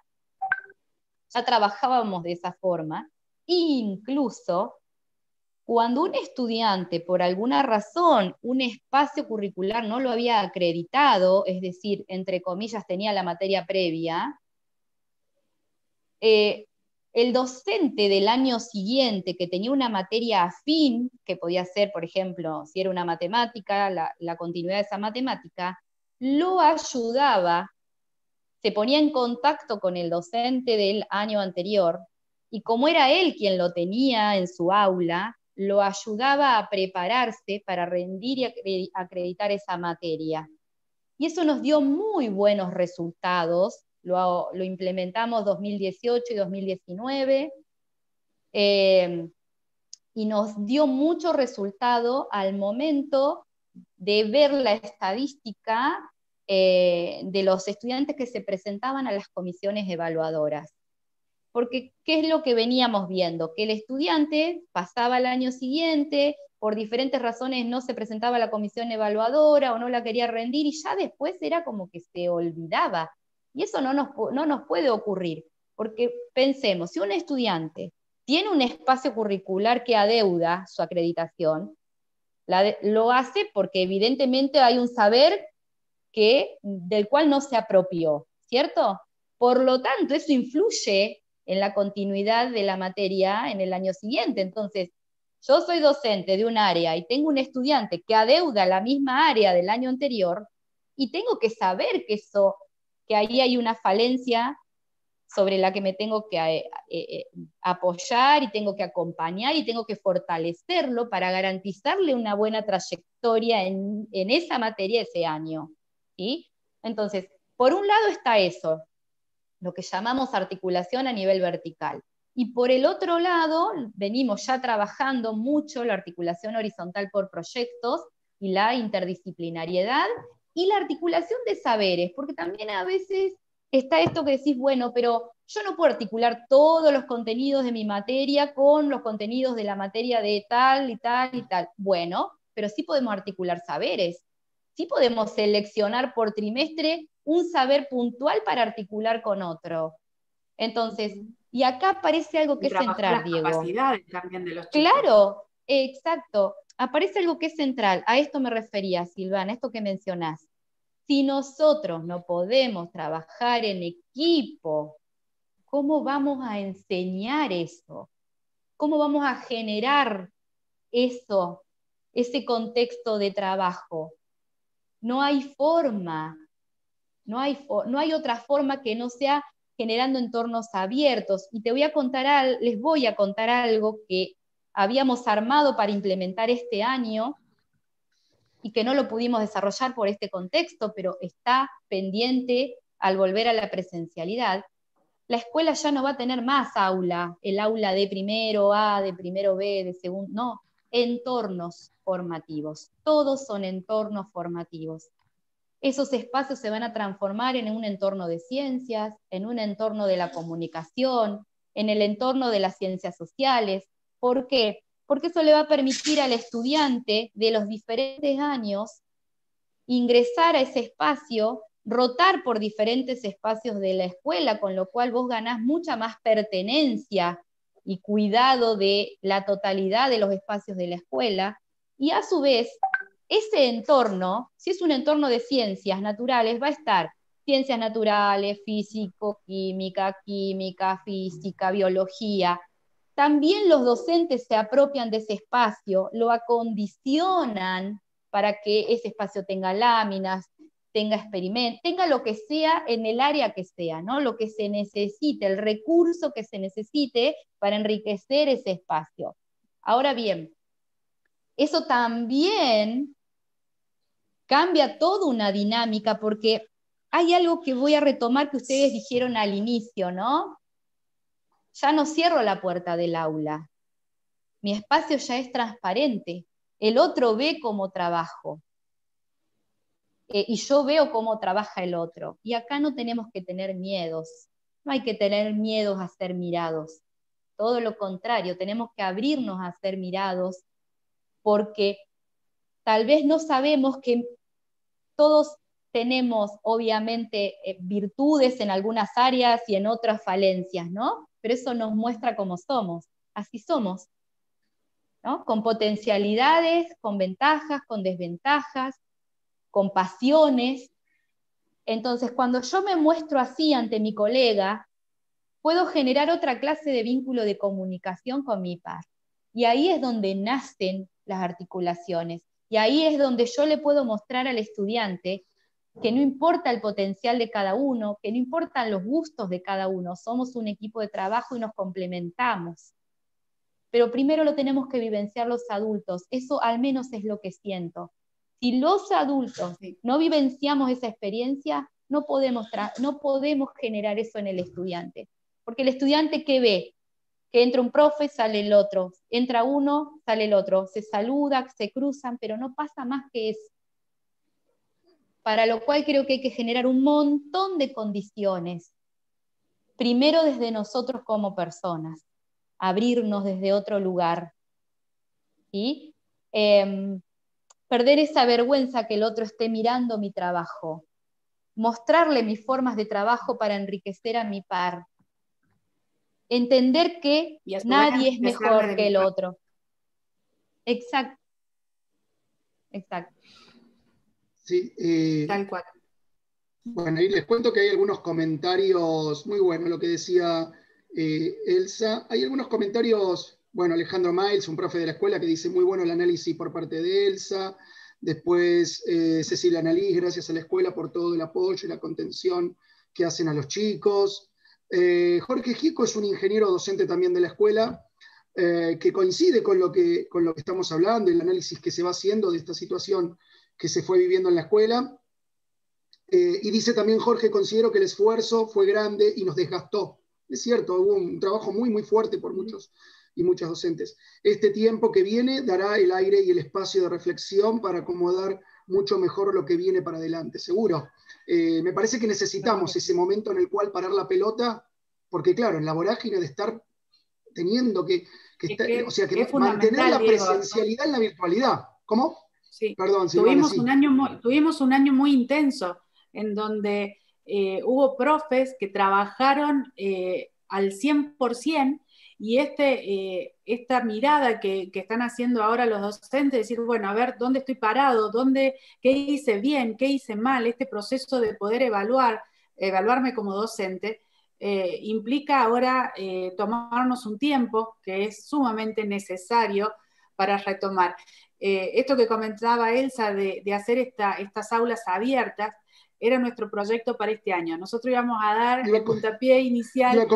ya trabajábamos de esa forma, incluso cuando un estudiante, por alguna razón, un espacio curricular no lo había acreditado, es decir, entre comillas, tenía la materia previa, el docente del año siguiente que tenía una materia afín, que podía ser, por ejemplo, si era una matemática, la continuidad de esa matemática, lo ayudaba, se ponía en contacto con el docente del año anterior, y como era él quien lo tenía en su aula, lo ayudaba a prepararse para rendir y acreditar esa materia. Y eso nos dio muy buenos resultados. Lo implementamos 2018 y 2019, y nos dio mucho resultado al momento de ver la estadística de los estudiantes que se presentaban a las comisiones evaluadoras. Porque, ¿qué es lo que veníamos viendo? Que el estudiante pasaba al año siguiente, por diferentes razones no se presentaba a la comisión evaluadora o no la quería rendir, y ya después era como que se olvidaba. Y eso no nos puede ocurrir, porque pensemos, si un estudiante tiene un espacio curricular que adeuda su acreditación, lo hace porque evidentemente hay un saber del cual no se apropió, ¿cierto? Por lo tanto, eso influye en la continuidad de la materia en el año siguiente. Entonces, yo soy docente de un área y tengo un estudiante que adeuda la misma área del año anterior, y tengo que saber que ahí hay una falencia sobre la que me tengo que apoyar y tengo que acompañar y tengo que fortalecerlo para garantizarle una buena trayectoria en esa materia ese año, ¿sí? Entonces, por un lado está eso, lo que llamamos articulación a nivel vertical. Y por el otro lado, venimos ya trabajando mucho la articulación horizontal por proyectos y la interdisciplinariedad y la articulación de saberes, porque también a veces está esto que decís, bueno, pero yo no puedo articular todos los contenidos de mi materia con los contenidos de la materia de tal y tal y tal. Bueno, pero sí podemos articular saberes, sí podemos seleccionar por trimestre un saber puntual para articular con otro. Entonces, y acá aparece algo que es central, Diego. Capacidades también de los chicos. Claro, exacto. Aparece algo que es central. A esto me refería, Silvana, esto que mencionás. Si nosotros no podemos trabajar en equipo, ¿cómo vamos a enseñar eso? ¿Cómo vamos a generar eso, ese contexto de trabajo? No hay forma, no hay otra forma que no sea generando entornos abiertos. Y les voy a contar algo que habíamos armado para implementar este año y que no lo pudimos desarrollar por este contexto, pero está pendiente al volver a la presencialidad. La escuela ya no va a tener más el aula de primero A, de primero B, de segundo, no, entornos formativos. Todos son entornos formativos. Esos espacios se van a transformar en un entorno de ciencias, en un entorno de la comunicación, en el entorno de las ciencias sociales. ¿Por qué? Porque eso le va a permitir al estudiante de los diferentes años ingresar a ese espacio, rotar por diferentes espacios de la escuela, con lo cual vos ganás mucha más pertenencia y cuidado de la totalidad de los espacios de la escuela, y a su vez, ese entorno, si es un entorno de ciencias naturales, va a estar ciencias naturales, físico, química, física, biología. También los docentes se apropian de ese espacio, lo acondicionan para que ese espacio tenga láminas, tenga experimentos, tenga lo que sea en el área que sea, ¿no? Lo que se necesite, el recurso que se necesite para enriquecer ese espacio. Ahora bien, eso también cambia toda una dinámica, porque hay algo que voy a retomar que ustedes dijeron al inicio, ¿no? Ya no cierro la puerta del aula. Mi espacio ya es transparente. El otro ve cómo trabajo. Y yo veo cómo trabaja el otro. Y acá no tenemos que tener miedos. No hay que tener miedos a ser mirados. Todo lo contrario, tenemos que abrirnos a ser mirados, porque tal vez no sabemos que todos tenemos, obviamente, virtudes en algunas áreas y en otras falencias, ¿no? Pero eso nos muestra cómo somos. Así somos, ¿no? Con potencialidades, con ventajas, con desventajas, con pasiones. Entonces, cuando yo me muestro así ante mi colega, puedo generar otra clase de vínculo de comunicación con mi par. Y ahí es donde nacen las articulaciones. Y ahí es donde yo le puedo mostrar al estudiante que no importa el potencial de cada uno, que no importan los gustos de cada uno, somos un equipo de trabajo y nos complementamos. Pero primero lo tenemos que vivenciar los adultos, eso al menos es lo que siento. Si los adultos no vivenciamos esa experiencia, no podemos generar eso en el estudiante. Porque el estudiante, ¿qué ve? Que entra un profe, sale el otro, entra uno, sale el otro, se saluda, se cruzan, pero no pasa más que eso. Para lo cual creo que hay que generar un montón de condiciones. Primero desde nosotros como personas, abrirnos desde otro lugar. ¿Sí? Perder esa vergüenza que el otro esté mirando mi trabajo. Mostrarle mis formas de trabajo para enriquecer a mi par. Entender que nadie es mejor que el otro. Exacto. Exacto. Sí, tal cual. Bueno, y les cuento que hay algunos comentarios, muy bueno lo que decía Elsa. Hay algunos comentarios, bueno, Alejandro Miles, un profe de la escuela, que dice muy bueno el análisis por parte de Elsa. Después Cecilia Analís, gracias a la escuela por todo el apoyo y la contención que hacen a los chicos. Jorge Gico es un ingeniero docente también de la escuela, que coincide con lo que estamos hablando, el análisis que se va haciendo de esta situación que se fue viviendo en la escuela. Y dice también Jorge, considero que el esfuerzo fue grande y nos desgastó. Es cierto, hubo un trabajo muy, muy fuerte por muchos y muchas docentes. Este tiempo que viene dará el aire y el espacio de reflexión para acomodar mucho mejor lo que viene para adelante, seguro. Me parece que necesitamos ese momento en el cual parar la pelota, porque claro, en la vorágine de estar teniendo que mantener la presencialidad en la virtualidad. ¿Cómo? Sí. Perdón, Silvana, tuvimos un año muy intenso, en donde hubo profes que trabajaron al 100%, y esta mirada que están haciendo ahora los docentes, decir, bueno, a ver, ¿dónde estoy parado? ¿Qué hice bien? ¿Qué hice mal? Este proceso de poder evaluarme como docente, implica ahora tomarnos un tiempo que es sumamente necesario para retomar. Esto que comentaba Elsa de hacer estas aulas abiertas era nuestro proyecto para este año. Nosotros íbamos a dar el puntapié inicial en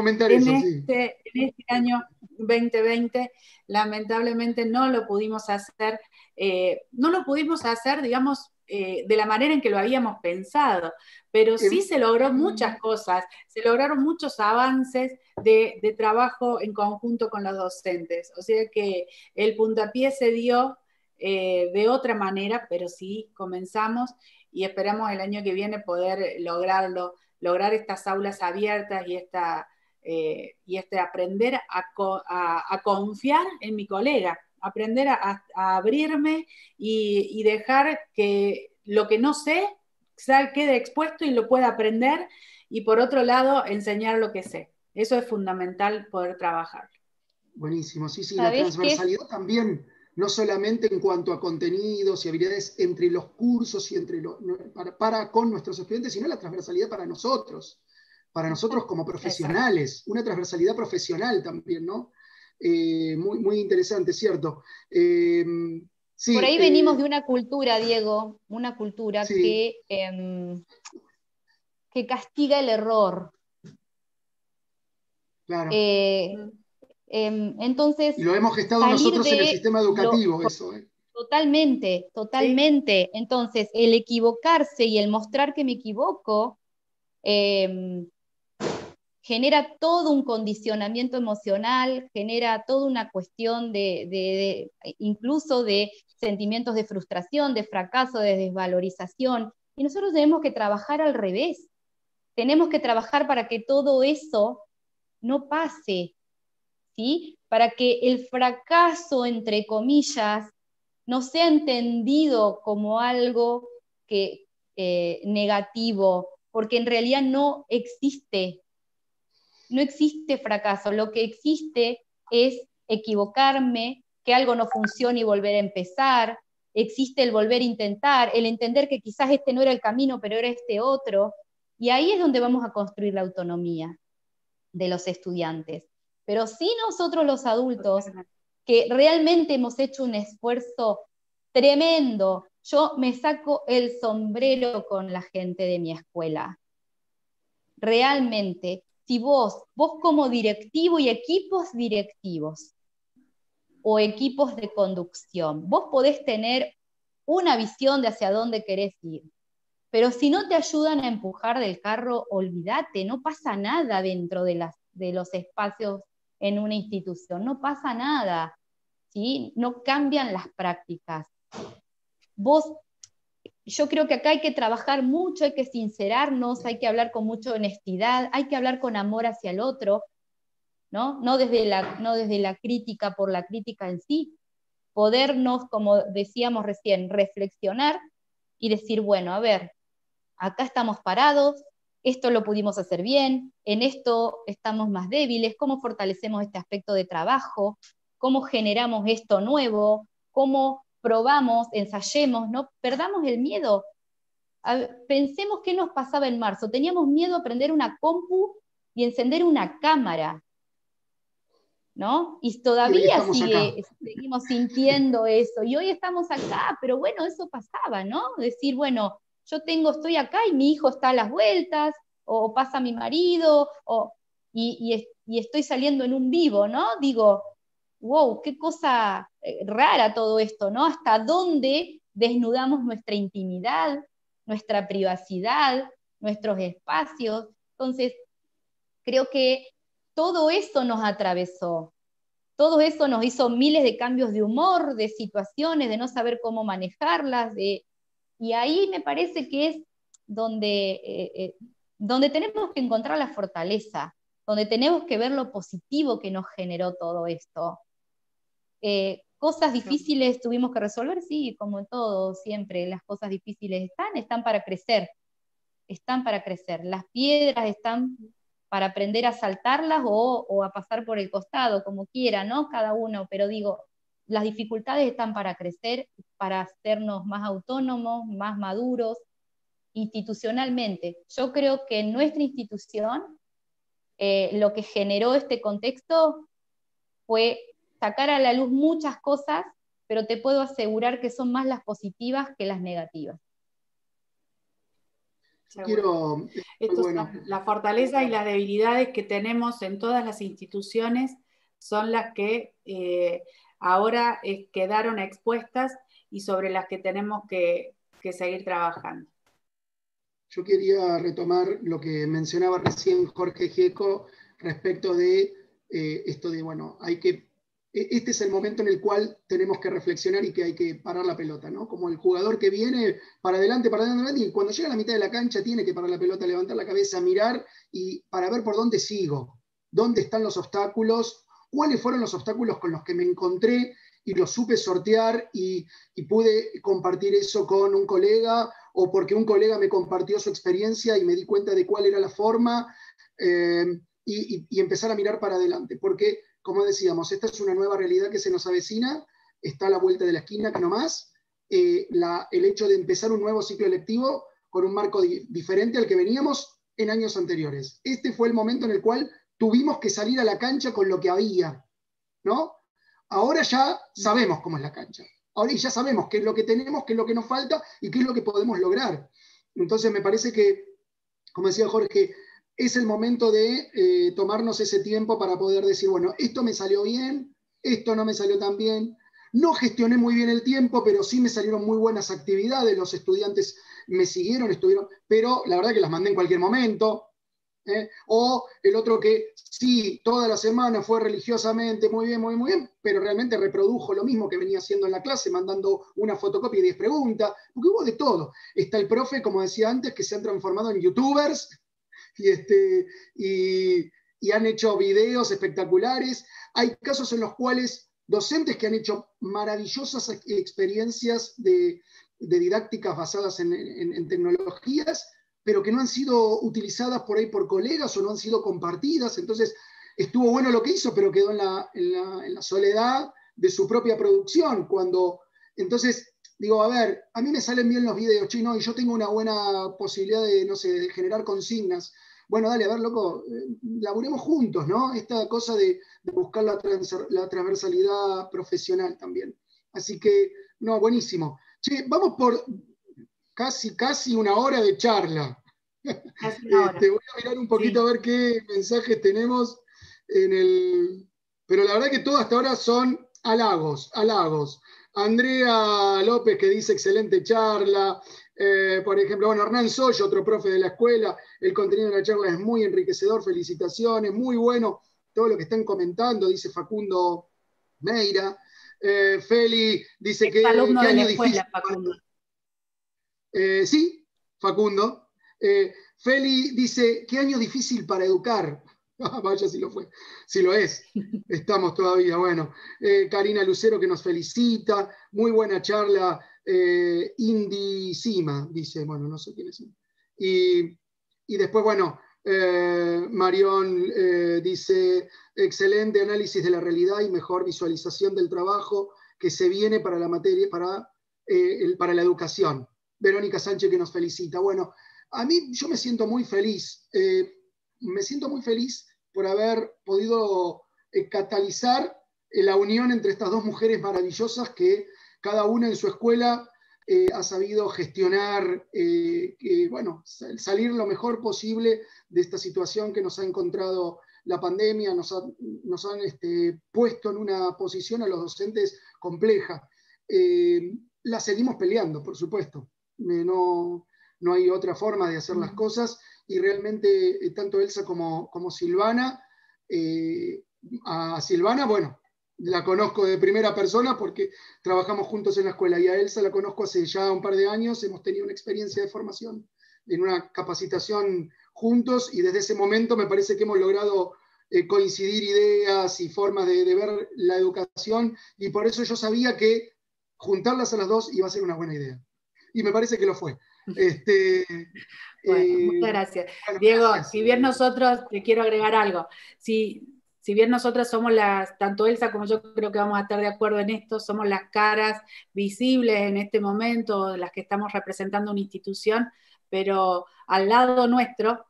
este año 2020. Lamentablemente no lo pudimos hacer, digamos, de la manera en que lo habíamos pensado, pero sí se logró muchas cosas, se lograron muchos avances de trabajo en conjunto con los docentes. O sea que el puntapié se dio de otra manera, pero sí comenzamos y esperamos el año que viene poder lograr estas aulas abiertas y aprender a confiar en mi colega, aprender a abrirme y dejar que lo que no sé quede expuesto y lo pueda aprender, y por otro lado enseñar lo que sé. Eso es fundamental poder trabajar. Buenísimo, sí, sí, la ¿Sabés qué es? transversalidad también, no solamente en cuanto a contenidos y habilidades entre los cursos y con nuestros estudiantes, sino la transversalidad para nosotros como Exacto. profesionales, una transversalidad profesional también, ¿no? Muy, muy interesante, ¿cierto? Por Sí, ahí venimos de una cultura, Diego, una cultura sí, que castiga el error. claro. Eh, Mm. Y entonces, lo hemos gestado salir nosotros en el de sistema lo educativo, eso, ¿eh? totalmente, Sí, totalmente. Entonces, el equivocarse y el mostrar que me equivoco eh, genera todo un condicionamiento emocional, genera toda una cuestión incluso de sentimientos de frustración, de fracaso, de desvalorización. Y nosotros tenemos que trabajar al revés. Tenemos que trabajar para que todo eso no pase, ¿sí? Para que el fracaso, entre comillas, no sea entendido como algo negativo, porque en realidad no existe fracaso, lo que existe es equivocarme, que algo no funcione y volver a empezar, existe el volver a intentar, el entender que quizás este no era el camino, pero era este otro, y ahí es donde vamos a construir la autonomía de los estudiantes. Pero si nosotros los adultos, totalmente. que realmente hemos hecho un esfuerzo tremendo, yo me saco el sombrero con la gente de mi escuela. Realmente, si vos como directivo y equipos directivos o equipos de conducción, vos podés tener una visión de hacia dónde querés ir, pero si no te ayudan a empujar del carro, olvídate, no pasa nada dentro de los espacios en una institución, no pasa nada, ¿sí? No cambian las prácticas. Vos, yo creo que acá hay que trabajar mucho, hay que sincerarnos, hay que hablar con mucha honestidad, hay que hablar con amor hacia el otro, ¿no? No desde la crítica por la crítica en sí, podernos, como decíamos recién, reflexionar y decir, bueno, a ver, acá estamos parados, esto lo pudimos hacer bien, en esto estamos más débiles, cómo fortalecemos este aspecto de trabajo, cómo generamos esto nuevo, cómo probamos, ensayemos, no perdamos el miedo. Pensemos qué nos pasaba en marzo, teníamos miedo a prender una compu y encender una cámara, ¿no? Y Y hoy todavía estamos acá. seguimos sintiendo eso, y hoy estamos acá, pero bueno, eso pasaba, ¿no? Decir, bueno, estoy acá y mi hijo está a las vueltas, o pasa mi marido, y estoy saliendo en un vivo, ¿no? Digo, wow, qué cosa rara todo esto, ¿no? Hasta dónde desnudamos nuestra intimidad, nuestra privacidad, nuestros espacios. Entonces, creo que todo eso nos atravesó, todo eso nos hizo miles de cambios de humor, de situaciones, de no saber cómo manejarlas, y ahí me parece que es donde tenemos que encontrar la fortaleza, donde tenemos que ver lo positivo que nos generó todo esto. Cosas difíciles tuvimos que resolver, sí, como en todo, siempre las cosas difíciles están para crecer, están para crecer. Las piedras están para aprender a saltarlas o a pasar por el costado, como quiera, ¿no? Cada uno, pero digo, las dificultades están para crecer, para hacernos más autónomos, más maduros, institucionalmente. Yo creo que en nuestra institución lo que generó este contexto fue sacar a la luz muchas cosas, pero te puedo asegurar que son más las positivas que las negativas. Yo Seguro. quiero, muy Estos bueno. son las fortalezas y las debilidades que tenemos en todas las instituciones, son las que ahora quedaron expuestas y sobre las que tenemos que seguir trabajando. Yo quería retomar lo que mencionaba recién Jorge Gieco respecto de esto de, bueno, este es el momento en el cual tenemos que reflexionar y que hay que parar la pelota, ¿no? Como el jugador que viene para adelante, y cuando llega a la mitad de la cancha tiene que parar la pelota, levantar la cabeza, mirar y para ver por dónde sigo, dónde están los obstáculos, cuáles fueron los obstáculos con los que me encontré y los supe sortear y pude compartir eso con un colega o porque un colega me compartió su experiencia y me di cuenta de cuál era la forma y empezar a mirar para adelante. Porque como decíamos, esta es una nueva realidad que se nos avecina, está a la vuelta de la esquina, que no más. El hecho de empezar un nuevo ciclo lectivo con un marco diferente al que veníamos en años anteriores. Este fue el momento en el cual tuvimos que salir a la cancha con lo que había, ¿no? Ahora ya sabemos cómo es la cancha. Ahora ya sabemos qué es lo que tenemos, qué es lo que nos falta y qué es lo que podemos lograr. Entonces me parece que, como decía Jorge, es el momento de tomarnos ese tiempo para poder decir, bueno, esto me salió bien, esto no me salió tan bien. No gestioné muy bien el tiempo, pero sí me salieron muy buenas actividades, los estudiantes me siguieron, estuvieron, pero la verdad que las mandé en cualquier momento. O el otro que sí, toda la semana fue religiosamente muy bien, muy, muy bien, pero realmente reprodujo lo mismo que venía haciendo en la clase, mandando una fotocopia y 10 preguntas, porque hubo de todo. Está el profe, como decía antes, que se han transformado en youtubers y han hecho videos espectaculares. Hay casos en los cuales docentes que han hecho maravillosas experiencias de didácticas basadas en tecnologías, pero que no han sido utilizadas por ahí por colegas o no han sido compartidas. Entonces, estuvo bueno lo que hizo, pero quedó en la soledad de su propia producción. Entonces, digo, a ver, a mí me salen bien los videos, chino, y yo tengo una buena posibilidad de, no sé, de generar consignas. Bueno, dale, a ver, loco, laburemos juntos, ¿no? Esta cosa de buscar la transversalidad profesional también. Así que, no, buenísimo. Che, vamos por casi una hora de charla. Casi una hora. Voy a mirar un poquito, sí, a ver qué mensajes tenemos pero la verdad que todo hasta ahora son halagos. Andrea López, que dice excelente charla. Por ejemplo, bueno, Hernán Soy, otro profe de la escuela, el contenido de la charla es muy enriquecedor, felicitaciones, muy bueno todo lo que están comentando, dice Facundo Meira. Feli dice que alumno ¿qué de la año escuela, difícil? Facundo. Sí, Facundo. Feli dice, ¿qué año difícil para educar? Vaya si lo fue, si lo es. Estamos todavía, bueno. Karina Lucero que nos felicita, muy buena charla. Indy Sima dice, bueno, no sé quién es. Y después, bueno, Marión dice, excelente análisis de la realidad y mejor visualización del trabajo que se viene para la materia, para la educación. Verónica Sánchez que nos felicita. Bueno, a mí yo me siento muy feliz. Me siento muy feliz por haber podido catalizar la unión entre estas dos mujeres maravillosas que cada una en su escuela ha sabido gestionar, bueno, salir lo mejor posible de esta situación que nos ha encontrado la pandemia, nos han puesto en una posición a los docentes compleja. La seguimos peleando, por supuesto. No hay otra forma de hacer las cosas y realmente tanto Elsa como Silvana, a Silvana, bueno, la conozco de primera persona porque trabajamos juntos en la escuela y a Elsa la conozco hace ya un par de años, hemos tenido una experiencia de formación en una capacitación juntos y desde ese momento me parece que hemos logrado coincidir ideas y formas de ver la educación y por eso yo sabía que juntarlas a las dos iba a ser una buena idea. Y me parece que lo fue. Bueno, muchas gracias. Bueno, Diego, gracias. Si bien nosotros, te quiero agregar algo, si bien nosotras somos tanto Elsa como yo creo que vamos a estar de acuerdo en esto, somos las caras visibles en este momento, las que estamos representando una institución, pero al lado nuestro,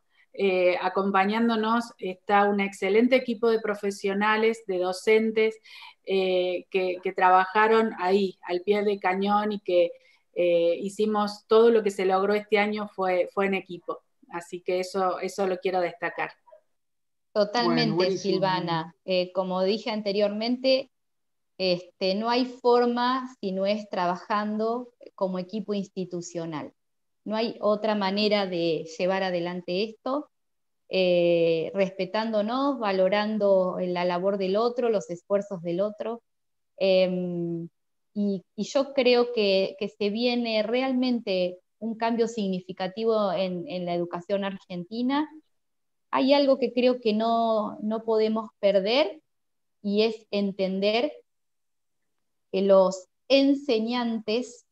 acompañándonos, está un excelente equipo de profesionales, de docentes, que trabajaron ahí, al pie del cañón y que hicimos todo lo que se logró este año fue en equipo. Así que eso lo quiero destacar. Totalmente, bueno, Silvana. Como dije anteriormente, no hay forma si no es trabajando como equipo institucional. No hay otra manera de llevar adelante esto, respetándonos, valorando la labor del otro, los esfuerzos del otro. Y yo creo que se viene realmente un cambio significativo en la educación argentina. Hay algo que creo que no podemos perder y es entender que los enseñantes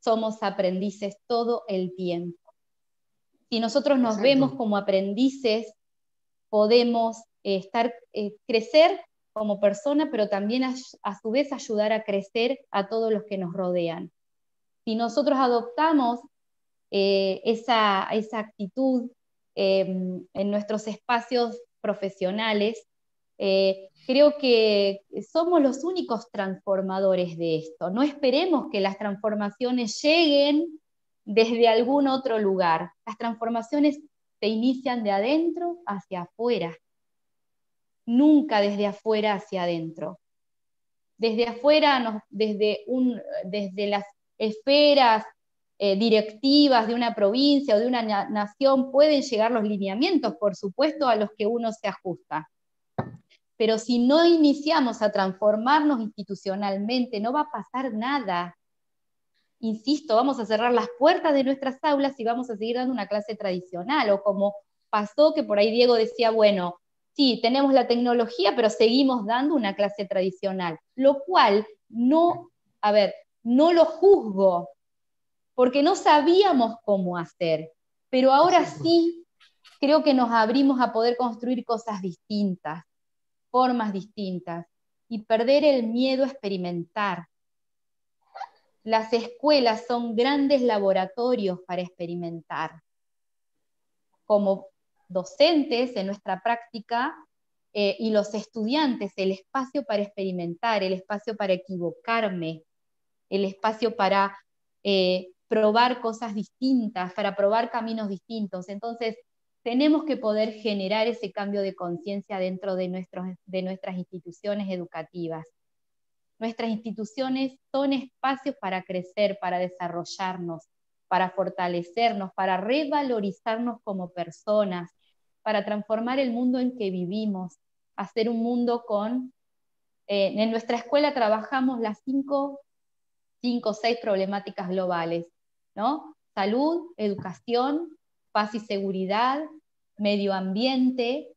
somos aprendices todo el tiempo. Si nosotros nos vemos como aprendices, podemos crecer como persona, pero también a su vez ayudar a crecer a todos los que nos rodean. Si nosotros adoptamos esa actitud en nuestros espacios profesionales, creo que somos los únicos transformadores de esto. No esperemos que las transformaciones lleguen desde algún otro lugar. Las transformaciones se inician de adentro hacia afuera, nunca desde afuera hacia adentro. Desde afuera, desde las esferas directivas de una provincia o de una nación pueden llegar los lineamientos, por supuesto, a los que uno se ajusta. Pero si no iniciamos a transformarnos institucionalmente, no va a pasar nada. Insisto, vamos a cerrar las puertas de nuestras aulas y vamos a seguir dando una clase tradicional, o como pasó que por ahí Diego decía, bueno, sí, tenemos la tecnología, pero seguimos dando una clase tradicional, lo cual no lo juzgo, porque no sabíamos cómo hacer, pero ahora sí creo que nos abrimos a poder construir cosas distintas, formas distintas, y perder el miedo a experimentar. Las escuelas son grandes laboratorios para experimentar. Como docentes en nuestra práctica y los estudiantes, el espacio para experimentar, el espacio para equivocarme, el espacio para probar cosas distintas, para probar caminos distintos. Entonces, tenemos que poder generar ese cambio de conciencia dentro de nuestras instituciones educativas. Nuestras instituciones son espacios para crecer, para desarrollarnos, para fortalecernos, para revalorizarnos como personas, para transformar el mundo en que vivimos, hacer un mundo en nuestra escuela trabajamos las 5 o 6 problemáticas globales, ¿no? Salud, educación, paz y seguridad, medio ambiente,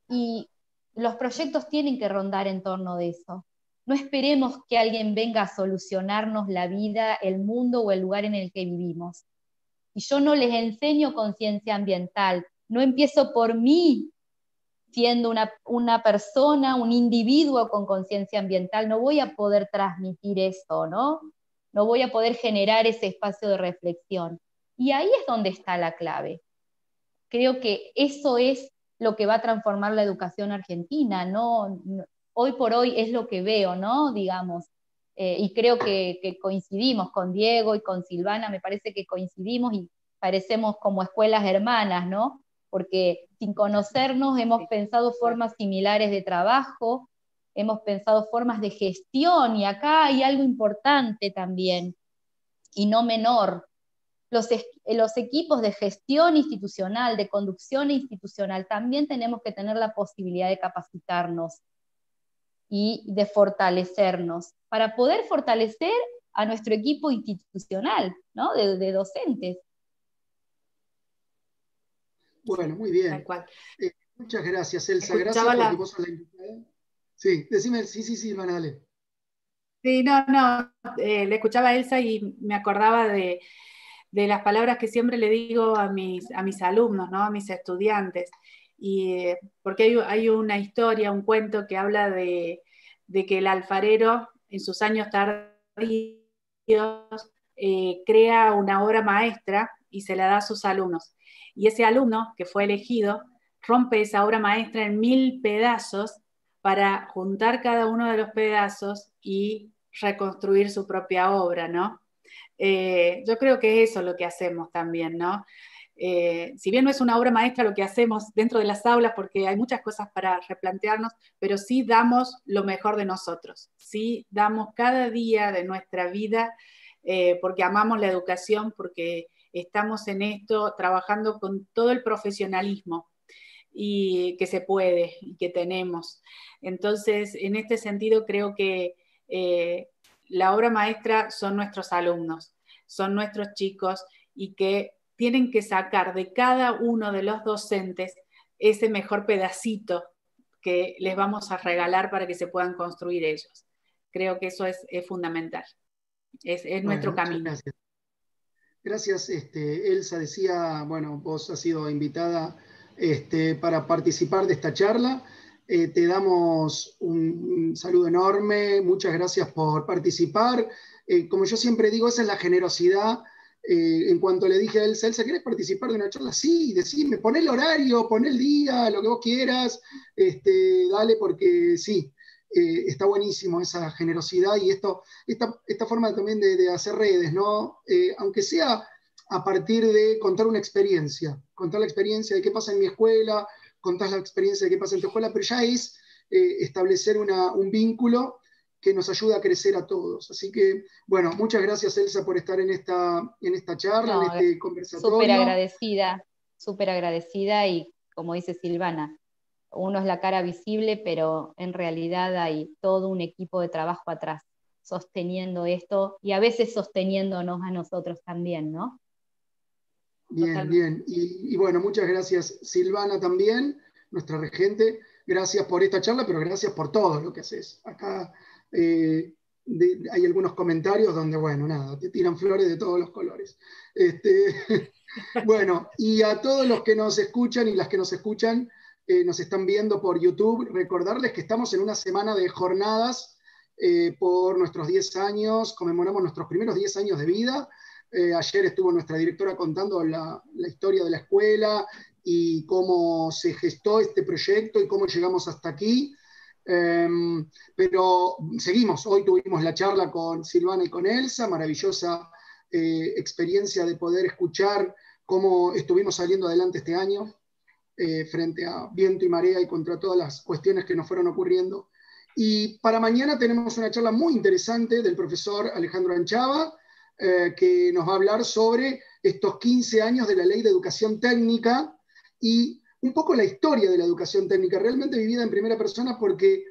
y los proyectos tienen que rondar en torno de eso. No esperemos que alguien venga a solucionarnos la vida, el mundo o el lugar en el que vivimos. Y yo no les enseño conciencia ambiental, no empiezo por mí siendo una persona, un individuo con conciencia ambiental, no voy a poder transmitir eso, ¿no? No voy a poder generar ese espacio de reflexión. Y ahí es donde está la clave. Creo que eso es lo que va a transformar la educación argentina, ¿no? Hoy por hoy es lo que veo, ¿no? Digamos, y creo que coincidimos con Diego y con Silvana, me parece que coincidimos y parecemos como escuelas hermanas, ¿no? Porque sin conocernos hemos pensado formas similares de trabajo, hemos pensado formas de gestión, y acá hay algo importante también, y no menor. Los equipos de gestión institucional, de conducción institucional, también tenemos que tener la posibilidad de capacitarnos y de fortalecernos, para poder fortalecer a nuestro equipo institucional, ¿no? de docentes. Bueno, muy bien. Tal cual. Muchas gracias, Elsa. Escuchaba Gracias porque vos sos la invitada. Sí, decime, sí, Ivana, dale. Sí, no, le escuchaba a Elsa y me acordaba de las palabras que siempre le digo a mis alumnos, ¿no? A mis estudiantes. Y porque hay una historia, un cuento que habla de que el alfarero en sus años tardíos crea una obra maestra y se la da a sus alumnos. Y ese alumno que fue elegido rompe esa obra maestra en 1000 pedazos para juntar cada uno de los pedazos y reconstruir su propia obra, ¿no? Yo creo que es eso lo que hacemos también, ¿no? Si bien no es una obra maestra lo que hacemos dentro de las aulas, porque hay muchas cosas para replantearnos, pero sí damos lo mejor de nosotros, sí damos cada día de nuestra vida, porque amamos la educación, porque estamos en esto trabajando con todo el profesionalismo y que se puede y que tenemos. Entonces, en este sentido, creo que la obra maestra son nuestros alumnos, son nuestros chicos, y que tienen que sacar de cada uno de los docentes ese mejor pedacito que les vamos a regalar para que se puedan construir ellos. Creo que eso es fundamental, es nuestro camino. Gracias. Gracias, Elsa. Decía, bueno, vos has sido invitada para participar de esta charla. Te damos un saludo enorme, muchas gracias por participar. Como yo siempre digo, esa es la generosidad. En cuanto le dije a Elsa, ¿querés participar de una charla? Sí, decime, poné el horario, poné el día, lo que vos quieras, dale, porque sí, está buenísimo esa generosidad y esta forma también de hacer redes, ¿no? Aunque sea a partir de contar una experiencia, contar la experiencia de qué pasa en mi escuela, contar la experiencia de qué pasa en tu escuela, pero ya es establecer un vínculo que nos ayuda a crecer a todos. Así que, bueno, muchas gracias, Elsa, por estar en esta charla, No, en este conversatorio. súper agradecida y como dice Silvana, uno es la cara visible, pero en realidad hay todo un equipo de trabajo atrás sosteniendo esto y a veces sosteniéndonos a nosotros también, ¿no? Bien, Totalmente. bien. Y bueno, muchas gracias, Silvana, también, nuestra regente. Gracias por esta charla, pero gracias por todo lo que haces. Acá hay algunos comentarios donde, bueno, nada, te tiran flores de todos los colores. Bueno, y a todos los que nos escuchan y las que nos escuchan, nos están viendo por YouTube, recordarles que estamos en una semana de jornadas por nuestros 10 años, conmemoramos nuestros primeros 10 años de vida. Ayer estuvo nuestra directora contando la historia de la escuela y cómo se gestó este proyecto y cómo llegamos hasta aquí. Pero seguimos, hoy tuvimos la charla con Silvana y con Elsa, maravillosa experiencia de poder escuchar cómo estuvimos saliendo adelante este año frente a viento y marea y contra todas las cuestiones que nos fueron ocurriendo. Y para mañana tenemos una charla muy interesante del profesor Alejandro Anchava, que nos va a hablar sobre estos 15 años de la Ley de Educación Técnica y un poco la historia de la educación técnica, realmente vivida en primera persona porque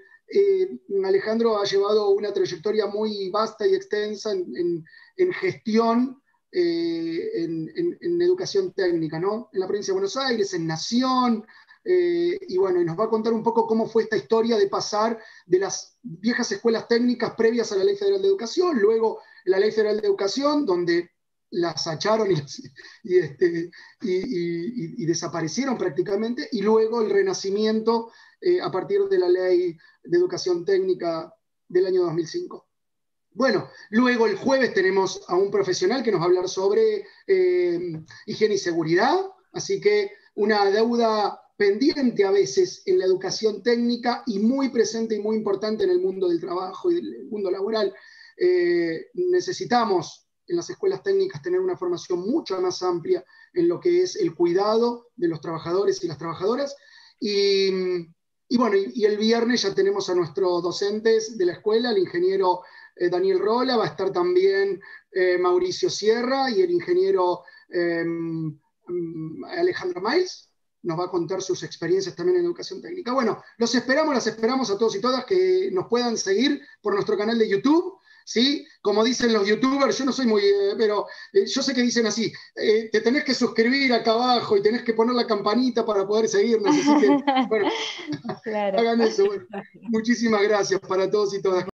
Alejandro ha llevado una trayectoria muy vasta y extensa en gestión en educación técnica, ¿no? En la provincia de Buenos Aires, en Nación, y bueno, y nos va a contar un poco cómo fue esta historia de pasar de las viejas escuelas técnicas previas a la Ley Federal de Educación, luego la Ley Federal de Educación, donde las acharon y desaparecieron prácticamente, y luego el renacimiento a partir de la Ley de Educación Técnica del año 2005. Bueno, luego el jueves tenemos a un profesional que nos va a hablar sobre higiene y seguridad, así que una deuda pendiente a veces en la educación técnica y muy presente y muy importante en el mundo del trabajo y del mundo laboral. Necesitamos en las escuelas técnicas tener una formación mucho más amplia en lo que es el cuidado de los trabajadores y las trabajadoras. Y bueno, y el viernes ya tenemos a nuestros docentes de la escuela, el ingeniero Daniel Rola, va a estar también Mauricio Sierra y el ingeniero Alejandra Miles, nos va a contar sus experiencias también en educación técnica. Bueno, las esperamos a todos y todas que nos puedan seguir por nuestro canal de YouTube. ¿Sí? Como dicen los youtubers, yo no soy muy, pero yo sé que dicen así, te tenés que suscribir acá abajo y tenés que poner la campanita para poder seguirnos, así que, bueno, Claro. hagan eso. Bueno, muchísimas gracias para todos y todas.